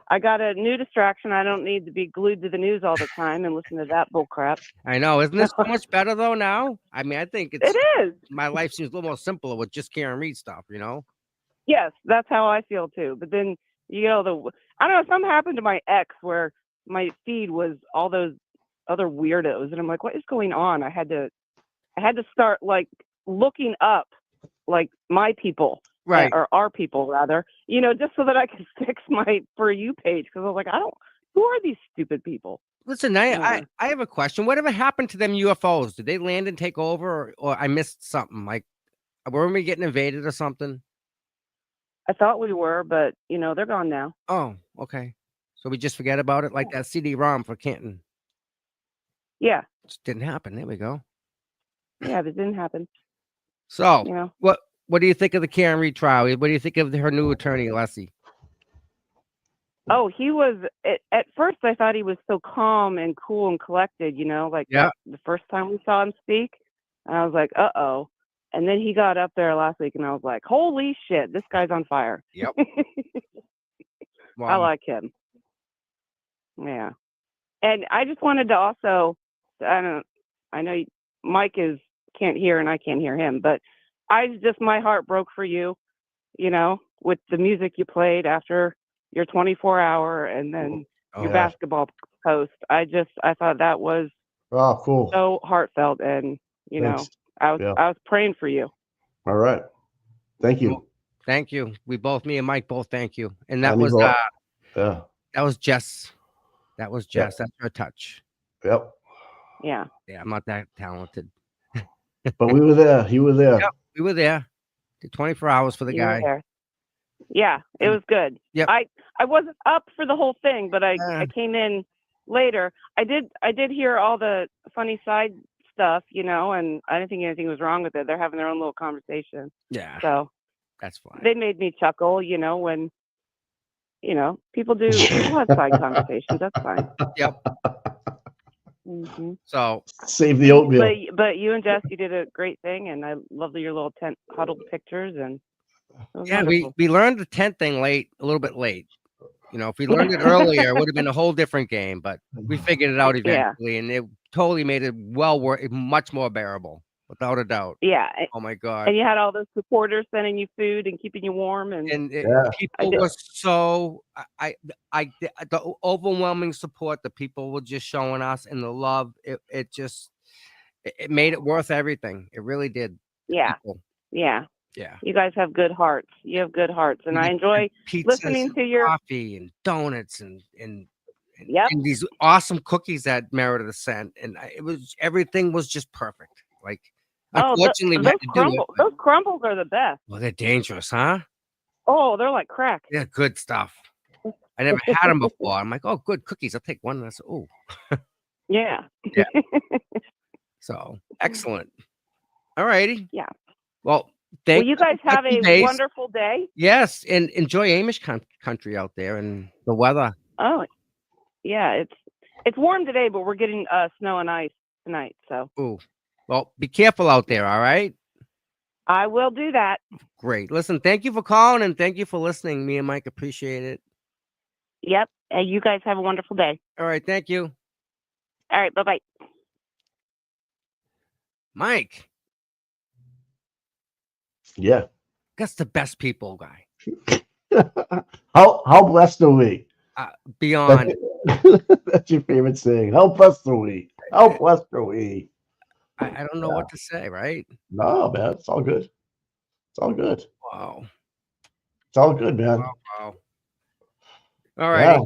I got a new distraction. I don't need to be glued to the news all the time and listen to that bull crap. I know. Isn't this so much better though now? I mean, I think It is. my life seems a little more simpler with just Karen Reed stuff, Yes, that's how I feel too. But then I don't know, something happened to my ex where my feed was all those other weirdos, and I'm like, what is going on? I had to start like looking up like my people, Right. or our people rather, just so that I could fix my For You page, because I was like, who are these stupid people? Listen, I have a question. Whatever happened to them UFOs? Did they land and take over, or I missed something? Like, weren't we getting invaded or something? I thought we were, but you know, they're gone now. Oh, okay. So we just forget about it, like that CD-ROM for Canton. Yeah, Just didn't happen. There we go. yeah, that didn't happen. So, You know, what do you think of the Karen Reed trial? What do you think of her new attorney, Leslie? oh, he was at first. I thought he was so calm and cool and collected. You know, like Yeah. the first time we saw him speak, and I was like, uh-oh. And then he got up there last week, and I was like, holy shit, this guy's on fire. Yep. I like him. Yeah. And I just wanted to also, I know Mike can't hear and I can't hear him, but my heart broke for you, you know, with the music you played after your 24-hour and then your basketball post. I thought that was cool. so heartfelt, and you Thanks. know, I was praying for you. All right. Thank you. Thank you. Me and Mike both thank you. And I that mean, was yeah. that was Jess. That was Jess. Yep. That's her touch. Yep. Yeah. Yeah, I'm not that talented. But we were there. You were there. Yep, we were there. Did 24 hours for the You were guy. there. Yeah, it was good. Yep. I wasn't up for the whole thing, but I came in later. I did hear all the funny side stuff, you know, and I didn't think anything was wrong with it. They're having their own little conversation. Yeah. So that's fine. They made me chuckle, you know, when people have side conversations. That's fine. Yep. Mm-hmm. So save the oatmeal. But you and Jess, you did a great thing, and I love your little tent huddled pictures, and it was wonderful. we learned the tent thing a little bit late. You know, if we learned it earlier, it would have been a whole different game. But we figured it out eventually, and it totally made it much more bearable, without a doubt. Yeah. Oh my God. And you had all those supporters sending you food and keeping you warm, and people were so the overwhelming support that people were just showing us, and the love. It made it worth everything. It really did. Yeah. People. Yeah. Yeah. You guys have good hearts. You have good hearts, and I enjoy listening to your coffee and donuts and Yep. and these awesome cookies that Meredith sent, and everything was just perfect. Like, unfortunately, we had to do it. Those crumbles are the best. Well, they're dangerous, huh? Oh, they're like crack. They're good stuff. I never had them before. I'm like, oh, good cookies. I'll take one. And I said, oh. Yeah. Yeah. So excellent. All righty. Yeah. Well, you guys have a wonderful day. Yes, and enjoy Amish country out there and the weather. Oh, yeah. It's warm today, but we're getting snow and ice tonight. So. Ooh. Well, be careful out there. All right. I will do that. Great. Listen, thank you for calling and thank you for listening. Me and Mike appreciate it. Yep. You guys have a wonderful day. All right. Thank you. All right. Bye-bye. Mike. Yeah. That's the best people, guy. How blessed are we? Beyond. That's your favorite saying. How blessed are we? How blessed are we? I don't know what to say, right? No, man. It's all good. It's all good. Wow. It's all good, man. Wow. All right.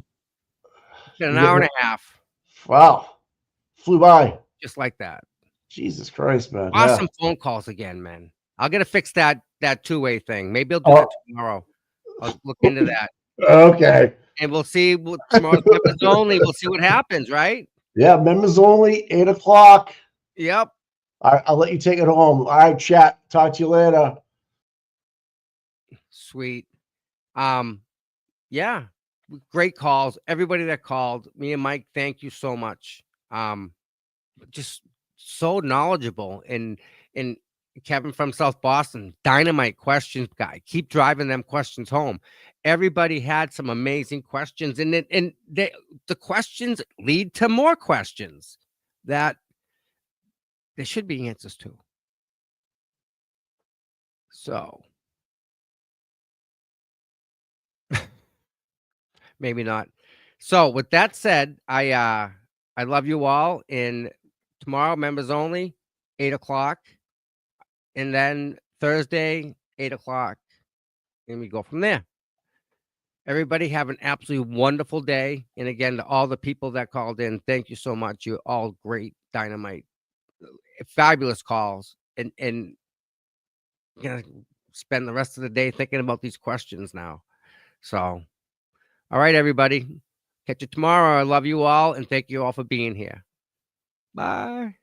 Yeah. An hour and a half. Wow. Flew by. Just like that. Jesus Christ, man. Awesome phone calls again, man. I'll get to fix that two-way thing. Maybe I'll do that tomorrow. I'll look into that. Okay. And we'll see tomorrow's members only. We'll see what happens, right? Yeah, members only, 8:00. Yep. I'll let you take it home. All right, chat. Talk to you later. Sweet. Yeah. Great calls. Everybody that called. Me and Mike, thank you so much. Just so knowledgeable. And Kevin from South Boston, dynamite questions guy. Keep driving them questions home. Everybody had some amazing questions, and the questions lead to more questions that there should be answers to. So maybe not. So with that said, I love you all. And tomorrow, members only, 8:00. And then Thursday, 8:00. And we go from there. Everybody have an absolutely wonderful day. And again, to all the people that called in, thank you so much. You're all great, dynamite, fabulous calls. And gonna spend the rest of the day thinking about these questions now. So, all right, everybody. Catch you tomorrow. I love you all, and thank you all for being here. Bye.